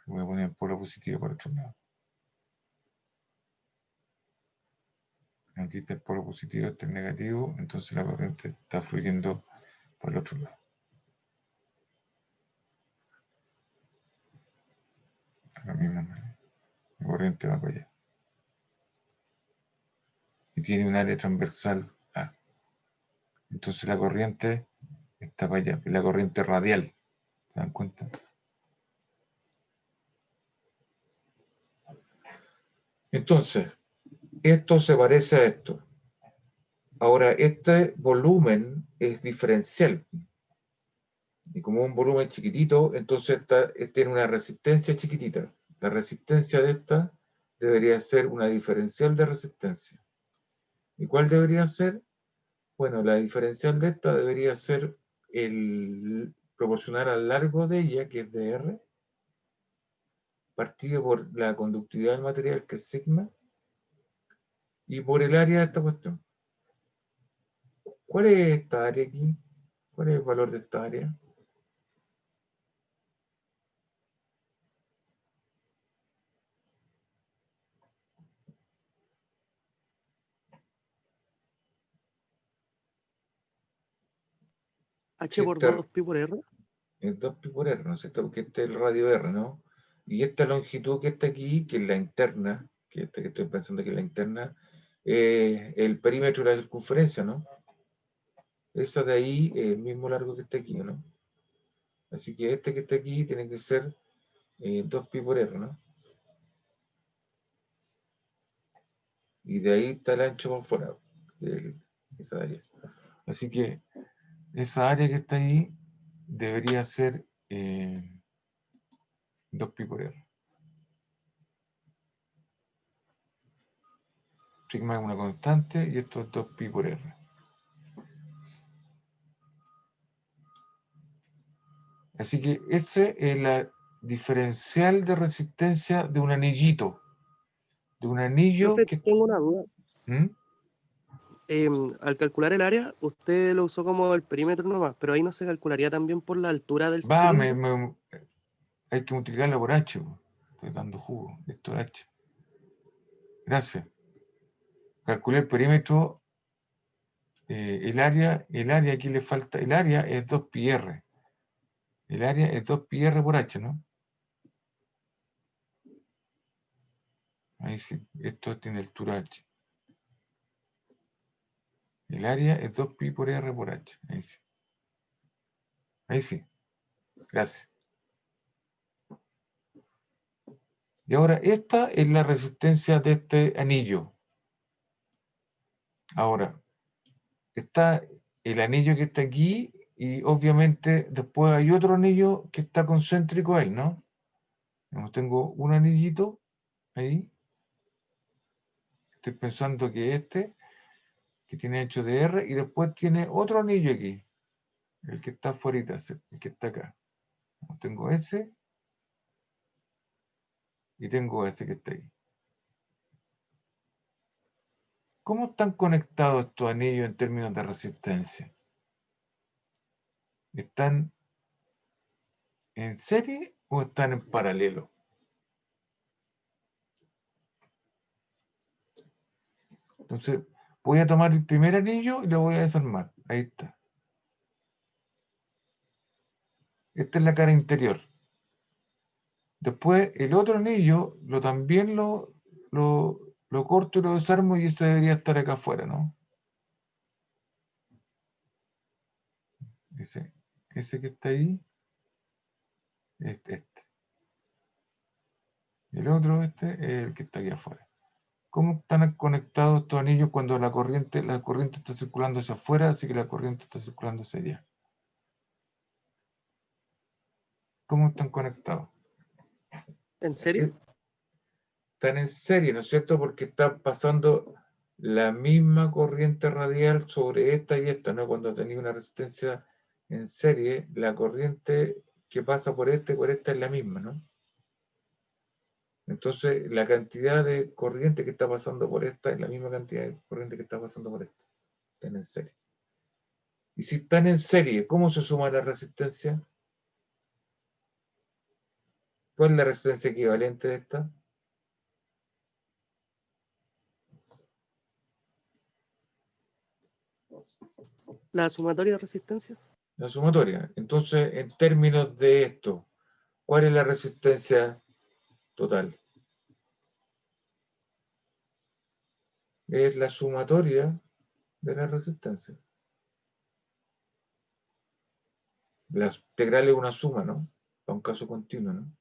Voy a poner el polo positivo por otro lado. Aquí está el polo positivo, este es el negativo, entonces la corriente está fluyendo por el otro lado. De la misma manera. La corriente va para allá. Y tiene un área transversal A. Entonces la corriente está para allá, la corriente radial. ¿Se dan cuenta? Entonces, esto se parece a esto. Ahora, este volumen es diferencial. Y como es un volumen chiquitito, entonces tiene una resistencia chiquitita. La resistencia de esta debería ser una diferencial de resistencia. ¿Y cuál debería ser? Bueno, la diferencial de esta debería ser proporcional al largo de ella, que es de R, partido por la conductividad del material, que es sigma, y por el área de esta cuestión. ¿Cuál es esta área aquí? ¿Cuál es el valor de esta área? H por 2 pi por R. Es 2pi por R, ¿no es cierto? Porque este es el radio R, ¿no? Y esta longitud que está aquí, que es la interna, que esta que estoy pensando que es la interna, el perímetro de la circunferencia, ¿no? Esa de ahí es el mismo largo que está aquí, ¿no? Así que este que está aquí tiene que ser 2pi por R, ¿no? Y de ahí está el ancho por fuera, esa área. Así que esa área que está ahí debería ser 2pi por R. Sigma es una constante y esto es 2pi por R. Así que esa es la diferencial de resistencia de un anillito. De un anillo Profe, que... tengo una duda. ¿Mm? Al calcular el área, usted lo usó como el perímetro nomás, pero ahí no se calcularía también por la altura del Va, cilindro. hay que multiplicarlo por H. Estoy dando jugo. Esto es H. Gracias. Calculé el perímetro. El área aquí le falta. El área es 2pi R. El área es 2pi R por H, ¿no? Ahí sí. Esto tiene altura H. El área es 2pi por R por H. Ahí sí. Ahí sí. Gracias. Y ahora, esta es la resistencia de este anillo. Ahora, está el anillo que está aquí y obviamente después hay otro anillo que está concéntrico a él, ¿no? Tengo un anillito ahí. Estoy pensando que que tiene ancho de R, y después tiene otro anillo aquí, el que está afuera, el que está acá. Tengo ese y tengo ese que está ahí. ¿Cómo están conectados estos anillos en términos de resistencia? ¿Están en serie o están en paralelo? Entonces, voy a tomar el primer anillo y lo voy a desarmar. Ahí está. Esta es la cara interior. Después, el otro anillo también lo corto y lo desarmo y ese debería estar acá afuera, ¿no? Ese que está ahí, este. El otro, es el que está aquí afuera. ¿Cómo están conectados estos anillos cuando la corriente está circulando hacia afuera, así que la corriente está circulando hacia allá? ¿Cómo están conectados? ¿En serio? Están en serie, ¿no es cierto? Porque están pasando la misma corriente radial sobre esta y esta, ¿no? Cuando tenéis una resistencia en serie, la corriente que pasa por esta y por esta es la misma, ¿no? Entonces, la cantidad de corriente que está pasando por esta es la misma cantidad de corriente que está pasando por esta. Están en serie. Y si están en serie, ¿cómo se suma la resistencia? ¿Cuál es la resistencia equivalente de esta? ¿La sumatoria de resistencia? La sumatoria. Entonces, en términos de esto, ¿cuál es la resistencia total? Es la sumatoria de la resistencia. La integral es una suma, ¿no? Para un caso continuo, ¿no?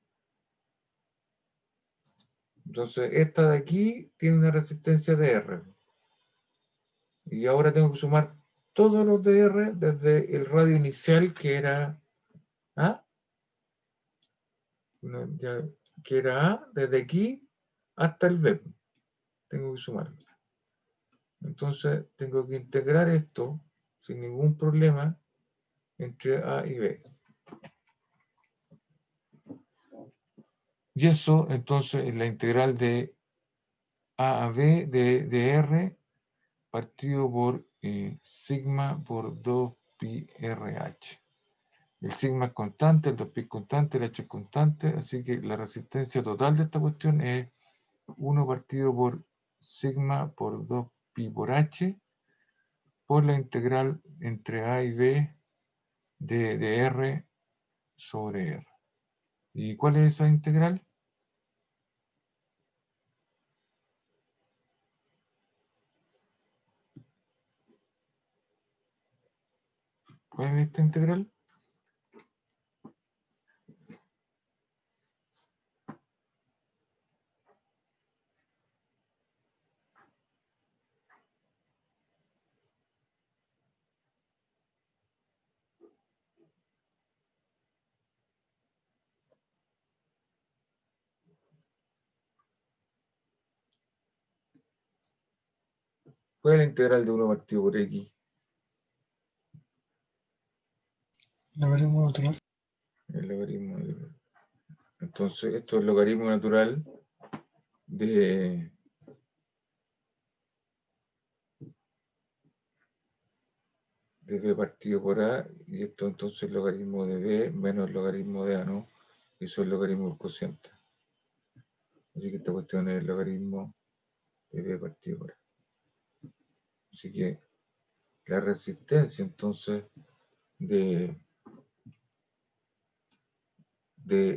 Entonces, esta de aquí tiene una resistencia de R. Y ahora tengo que sumar todos los de R desde el radio inicial que era A. Que era A, desde aquí hasta el B. Tengo que sumarlo. Entonces, tengo que integrar esto sin ningún problema entre A y B. Y eso, entonces, es la integral de A a B de R partido por sigma por 2pi RH. El sigma es constante, el 2pi es constante, el H es constante, así que la resistencia total de esta cuestión es 1 partido por sigma por 2pi por H por la integral entre A y B de R sobre R. ¿Y cuál es esa integral? ¿Cuál es esta integral? ¿Cuál es la integral de 1 partido por X? Logaritmo natural. El logaritmo. Entonces, esto es el logaritmo natural de B partido por A, y esto entonces es el logaritmo de B menos el logaritmo de A, ¿no? Y eso es el logaritmo del cociente. Así que esta cuestión es el logaritmo de B partido por A. Así que la resistencia entonces de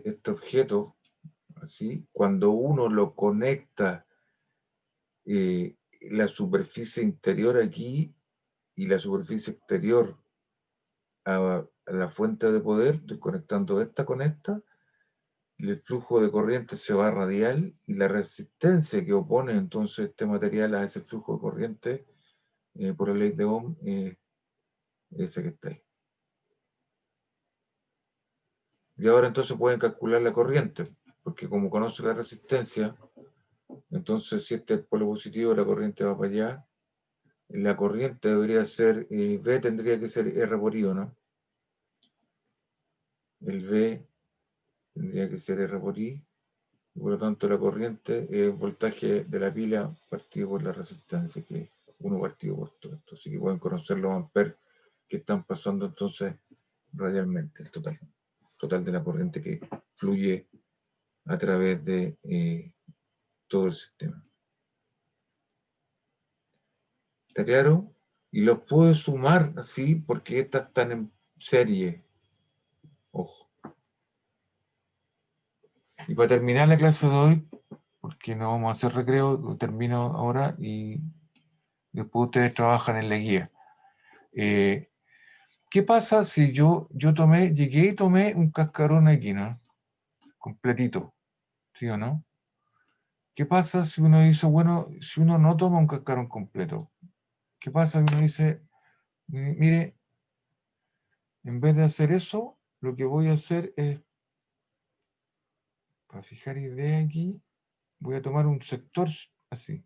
este objeto, así, cuando uno lo conecta la superficie interior aquí y la superficie exterior a la fuente de poder, estoy conectando esta con esta, el flujo de corriente se va radial y la resistencia que opone entonces este material a ese flujo de corriente por la ley de Ohm ese que está ahí. Y ahora entonces pueden calcular la corriente, porque como conoce la resistencia, entonces si este es el polo positivo, la corriente va para allá. La corriente debería ser, V tendría que ser R por I, ¿no? El V tendría que ser R por I, y por lo tanto la corriente es el voltaje de la pila partido por la resistencia, que es 1 partido por todo esto. Así que pueden conocer los amperes que están pasando entonces radialmente, el total de la corriente que fluye a través de todo el sistema. ¿Está claro? Y los puedo sumar así porque estas están en serie. Ojo. Y para terminar la clase de hoy, porque no vamos a hacer recreo, termino ahora y después ustedes trabajan en la guía. ¿Qué pasa si yo llegué y tomé un cascarón aquí, ¿no? Completito, ¿sí o no? ¿Qué pasa si uno dice, bueno, si uno no toma un cascarón completo? ¿Qué pasa si uno dice, mire, en vez de hacer eso, lo que voy a hacer es, para fijar idea aquí, voy a tomar un sector así.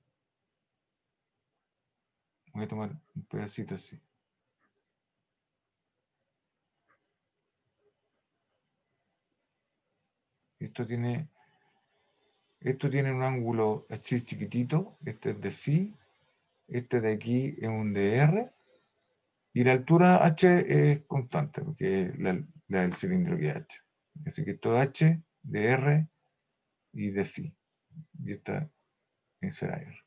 Voy a tomar un pedacito así. Esto tiene un ángulo así chiquitito, este es de phi, este de aquí es un dr, y la altura h es constante, porque es la del cilindro que es h. Así que esto es h, dr y de phi. Y esta será r.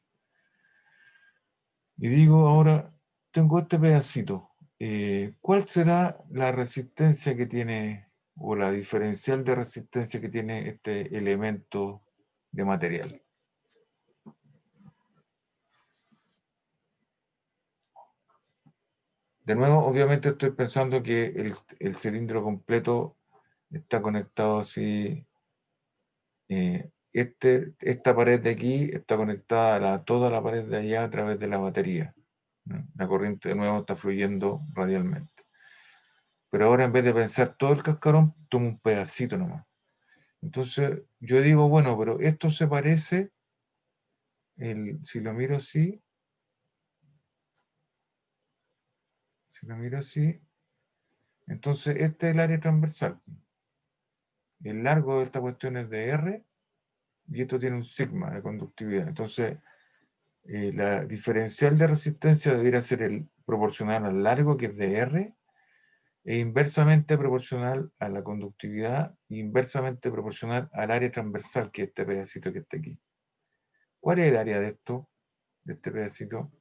Y digo ahora, tengo este pedacito. ¿Cuál será la resistencia que tiene, o la diferencial de resistencia que tiene este elemento de material? De nuevo, obviamente estoy pensando que el cilindro completo está conectado así. Esta pared de aquí está conectada a toda la pared de allá a través de la batería, ¿no? La corriente de nuevo está fluyendo radialmente. Pero ahora, en vez de pensar todo el cascarón, tomo un pedacito nomás. Entonces yo digo, bueno, pero esto se parece, si lo miro así, entonces este es el área transversal. El largo de esta cuestión es de R, y esto tiene un sigma de conductividad. Entonces, la diferencial de resistencia debería ser proporcional al largo, que es de R, e inversamente proporcional a la conductividad, e inversamente proporcional al área transversal, que es este pedacito que está aquí. ¿Cuál es el área de esto, de este pedacito?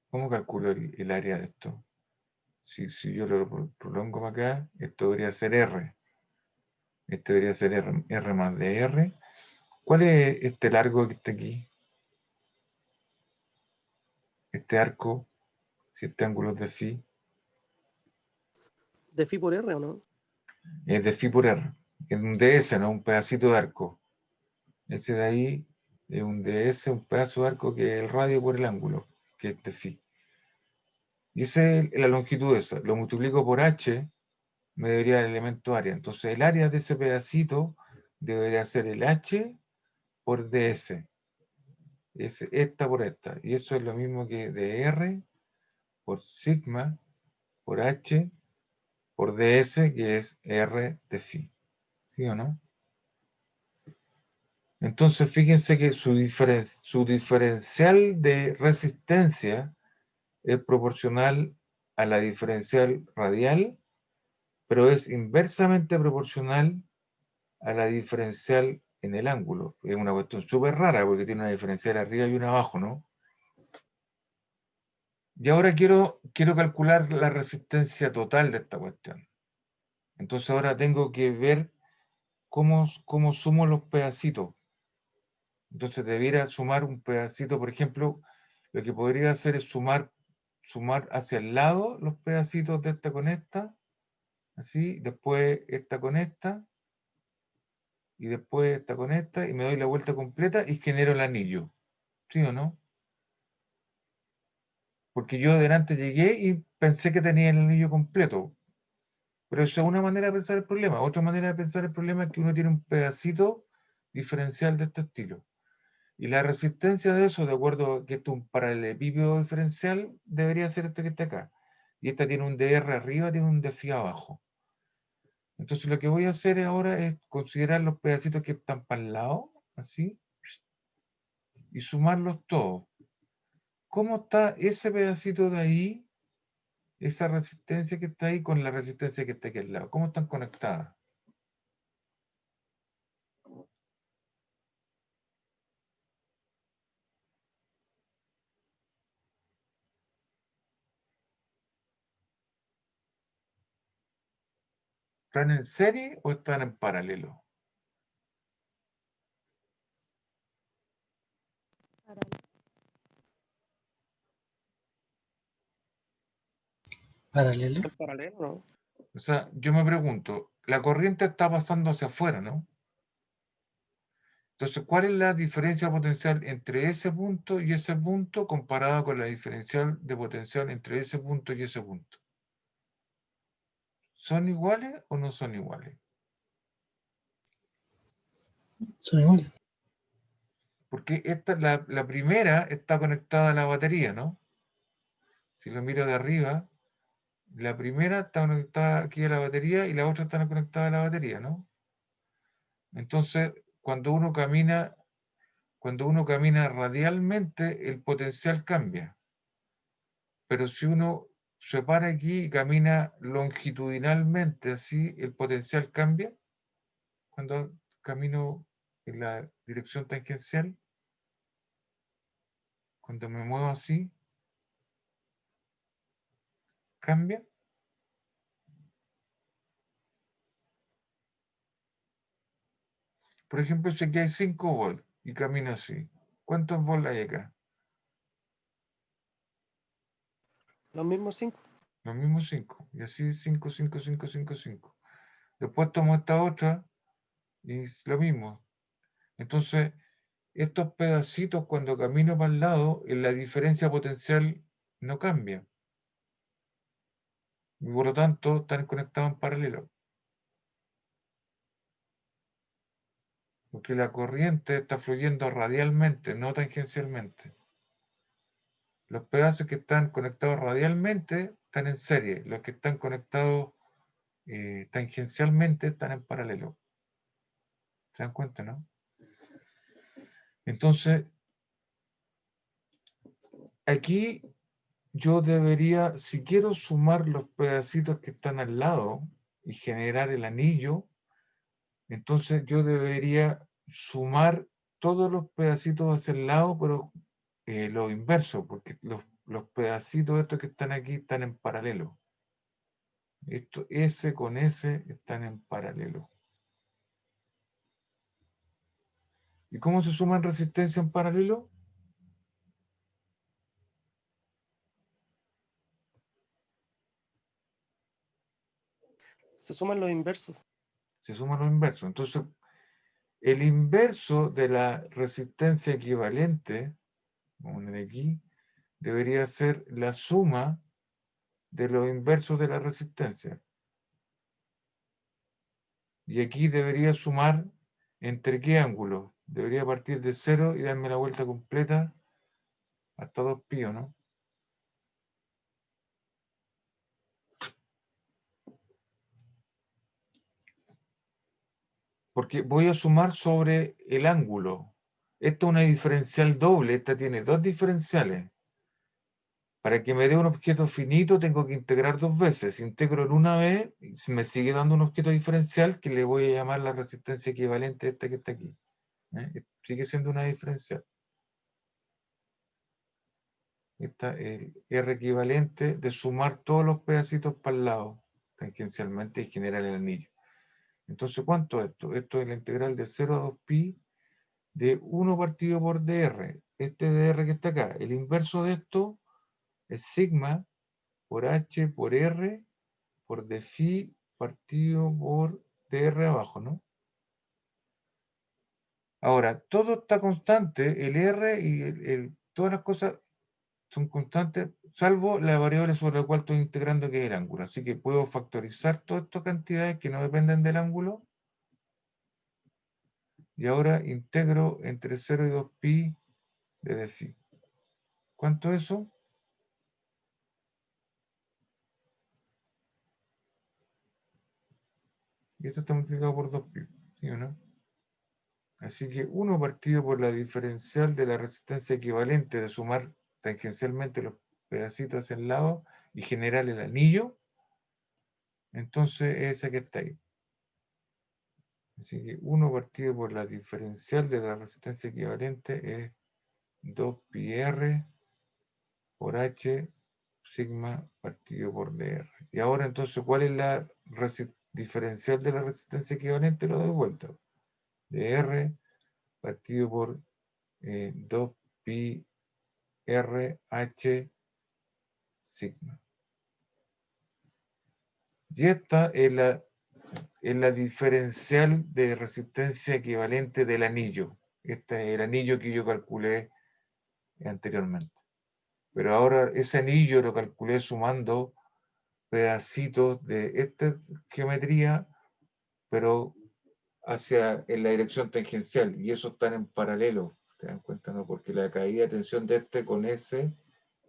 ¿Cómo calculo el área de esto? Si yo lo prolongo para acá, esto debería ser R. Este debería ser R más de R. ¿Cuál es este largo que está aquí? Este arco, si este ángulo es de phi, ¿De phi por R o no? es de phi por R. Es un ds, no un pedacito de arco. Ese de ahí es un ds, un pedazo de arco que es el radio por el ángulo, que es de phi. Y esa es la longitud de eso. Lo multiplico por h, me debería el elemento área. Entonces el área de ese pedacito debería ser el h por ds. Es esta por esta. Y eso es lo mismo que dr por sigma por h por ds, que es r de phi. ¿Sí o no? Entonces fíjense que su diferencial de resistencia es proporcional a la diferencial radial, pero es inversamente proporcional a la diferencial en el ángulo. Es una cuestión súper rara porque tiene una diferencial arriba y una abajo, ¿no? Y ahora quiero calcular la resistencia total de esta cuestión. Entonces ahora tengo que ver cómo sumo los pedacitos. Entonces debiera sumar un pedacito, por ejemplo, lo que podría hacer es sumar hacia el lado los pedacitos de esta con esta, así, después esta con esta, y después esta con esta, y me doy la vuelta completa y genero el anillo. ¿Sí o no? Porque yo delante llegué y pensé que tenía el anillo completo. Pero esa es una manera de pensar el problema. Otra manera de pensar el problema es que uno tiene un pedacito diferencial de este estilo. Y la resistencia de eso, de acuerdo a que esto es un paralelepípedo diferencial, debería ser este que está acá. Y esta tiene un DR arriba, tiene un dφ abajo. Entonces lo que voy a hacer ahora es considerar los pedacitos que están para el lado, así, y sumarlos todos. ¿Cómo está ese pedacito de ahí, esa resistencia que está ahí con la resistencia que está aquí al lado? ¿Cómo están conectadas? ¿Están en serie o están en paralelo? Paralelo. En paralelo, ¿no? O sea, yo me pregunto, la corriente está pasando hacia afuera, ¿no? Entonces, ¿cuál es la diferencia potencial entre ese punto y ese punto comparada con la diferencial de potencial entre ese punto y ese punto? ¿Son iguales o no son iguales? Son iguales. Porque la primera está conectada a la batería, ¿no? Si lo miro de arriba, la primera está conectada aquí a la batería y la otra está conectada a la batería, ¿no? Entonces, cuando uno camina radialmente, el potencial cambia. Pero si uno se para aquí y camina longitudinalmente, así, el potencial cambia. Cuando camino en la dirección tangencial, cuando me muevo así, cambia. Por ejemplo, si aquí hay 5 volts y camino así, ¿cuántos volts hay acá? Los mismos 5. Los mismos 5. Y así 5, 5, 5, 5, 5. Después tomo esta otra y es lo mismo. Entonces, estos pedacitos cuando camino para el lado, la diferencia potencial no cambia. Y por lo tanto, están conectados en paralelo. Porque la corriente está fluyendo radialmente, no tangencialmente. Los pedazos que están conectados radialmente están en serie. Los que están conectados tangencialmente están en paralelo. ¿Se dan cuenta, no? Entonces, aquí yo debería, si quiero sumar los pedacitos que están al lado y generar el anillo, entonces yo debería sumar todos los pedacitos hacia el lado, pero lo inverso, porque los pedacitos estos que están aquí están en paralelo. Esto, S con S están en paralelo. ¿Y cómo se suman resistencia en paralelo? Se suman los inversos. Se suman los inversos. Entonces, el inverso de la resistencia equivalente, vamos a poner aquí, debería ser la suma de los inversos de la resistencia. Y aquí debería sumar entre qué ángulos. Debería partir de 0 y darme la vuelta completa hasta 2π, ¿no? Porque voy a sumar sobre el ángulo. Esta es una diferencial doble, esta tiene dos diferenciales. Para que me dé un objeto finito tengo que integrar dos veces. Si integro en una vez, me sigue dando un objeto diferencial que le voy a llamar la resistencia equivalente a esta que está aquí. Sigue siendo una diferencial. Esta es el R equivalente de sumar todos los pedacitos para el lado, tangencialmente, y generar el anillo. Entonces, ¿cuánto es esto? Esto es la integral de 0 a 2π de 1 partido por dr. Este dr que está acá, el inverso de esto es sigma por h por r por dφ partido por dr abajo, ¿no? Ahora, todo está constante, el r y todas las cosas son constantes, salvo la variable sobre la cual estoy integrando, que es el ángulo. Así que puedo factorizar todas estas cantidades que no dependen del ángulo. Y ahora integro entre 0 y 2pi de phi. ¿Cuánto es eso? Y esto está multiplicado por 2pi, ¿sí o no? Así que 1 partido por la diferencial de la resistencia equivalente de sumar tangencialmente los pedacitos hacia el lado y generar el anillo, entonces esa que está ahí. Así que 1 partido por la diferencial de la resistencia equivalente es 2πr por h sigma partido por dr. Y ahora entonces, ¿cuál es la diferencial de la resistencia equivalente? Lo doy vuelta. dr partido por 2πr h sigma. Y esta es la diferencial de resistencia equivalente del anillo. Este es el anillo que yo calculé anteriormente. Pero ahora ese anillo lo calculé sumando pedacitos de esta geometría, pero en la dirección tangencial. Y esos están en paralelo. ¿Se dan cuenta? ¿No? Porque la caída de tensión de este con ese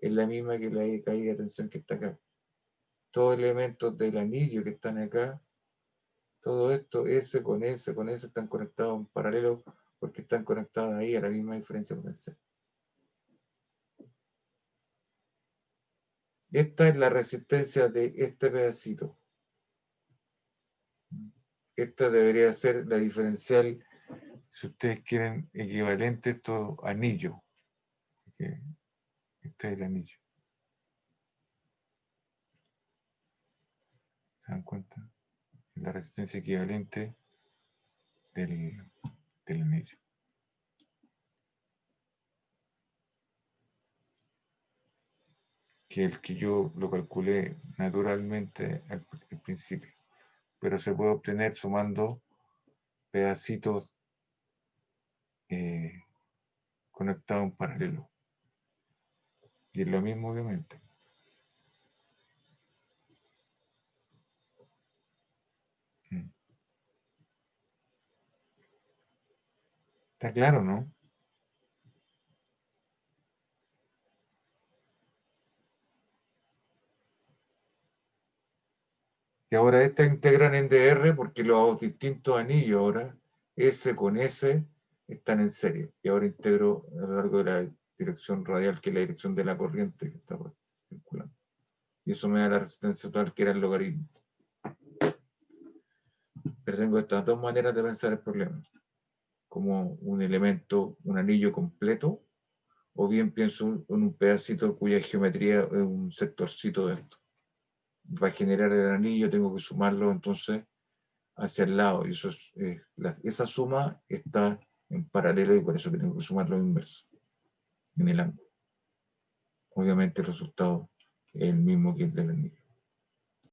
es la misma que la caída de tensión que está acá. Todos los elementos del anillo que están acá, todo esto, ese con ese están conectados en paralelo porque están conectados ahí a la misma diferencia potencial. Esta es la resistencia de este pedacito. Esta debería ser la diferencial, si ustedes quieren, equivalente a estos anillos. Este es el anillo. ¿Se dan cuenta? La resistencia equivalente del anillo. Que es el que yo lo calculé naturalmente al principio. Pero se puede obtener sumando pedacitos conectados en paralelo. Y es lo mismo, obviamente. ¿Está claro, no? Y ahora estas integran en DR porque los distintos anillos ahora, S con S, están en serie. Y ahora integro a lo largo de la dirección radial, que es la dirección de la corriente que está circulando. Y eso me da la resistencia total, que era el logaritmo. Pero tengo estas dos maneras de pensar el problema. Como un elemento, un anillo completo, o bien pienso en un pedacito cuya geometría es un sectorcito de esto. Para generar el anillo tengo que sumarlo entonces hacia el lado, y eso esa suma está en paralelo y por eso que tengo que sumarlo inverso, en el ángulo. Obviamente el resultado es el mismo que el del anillo.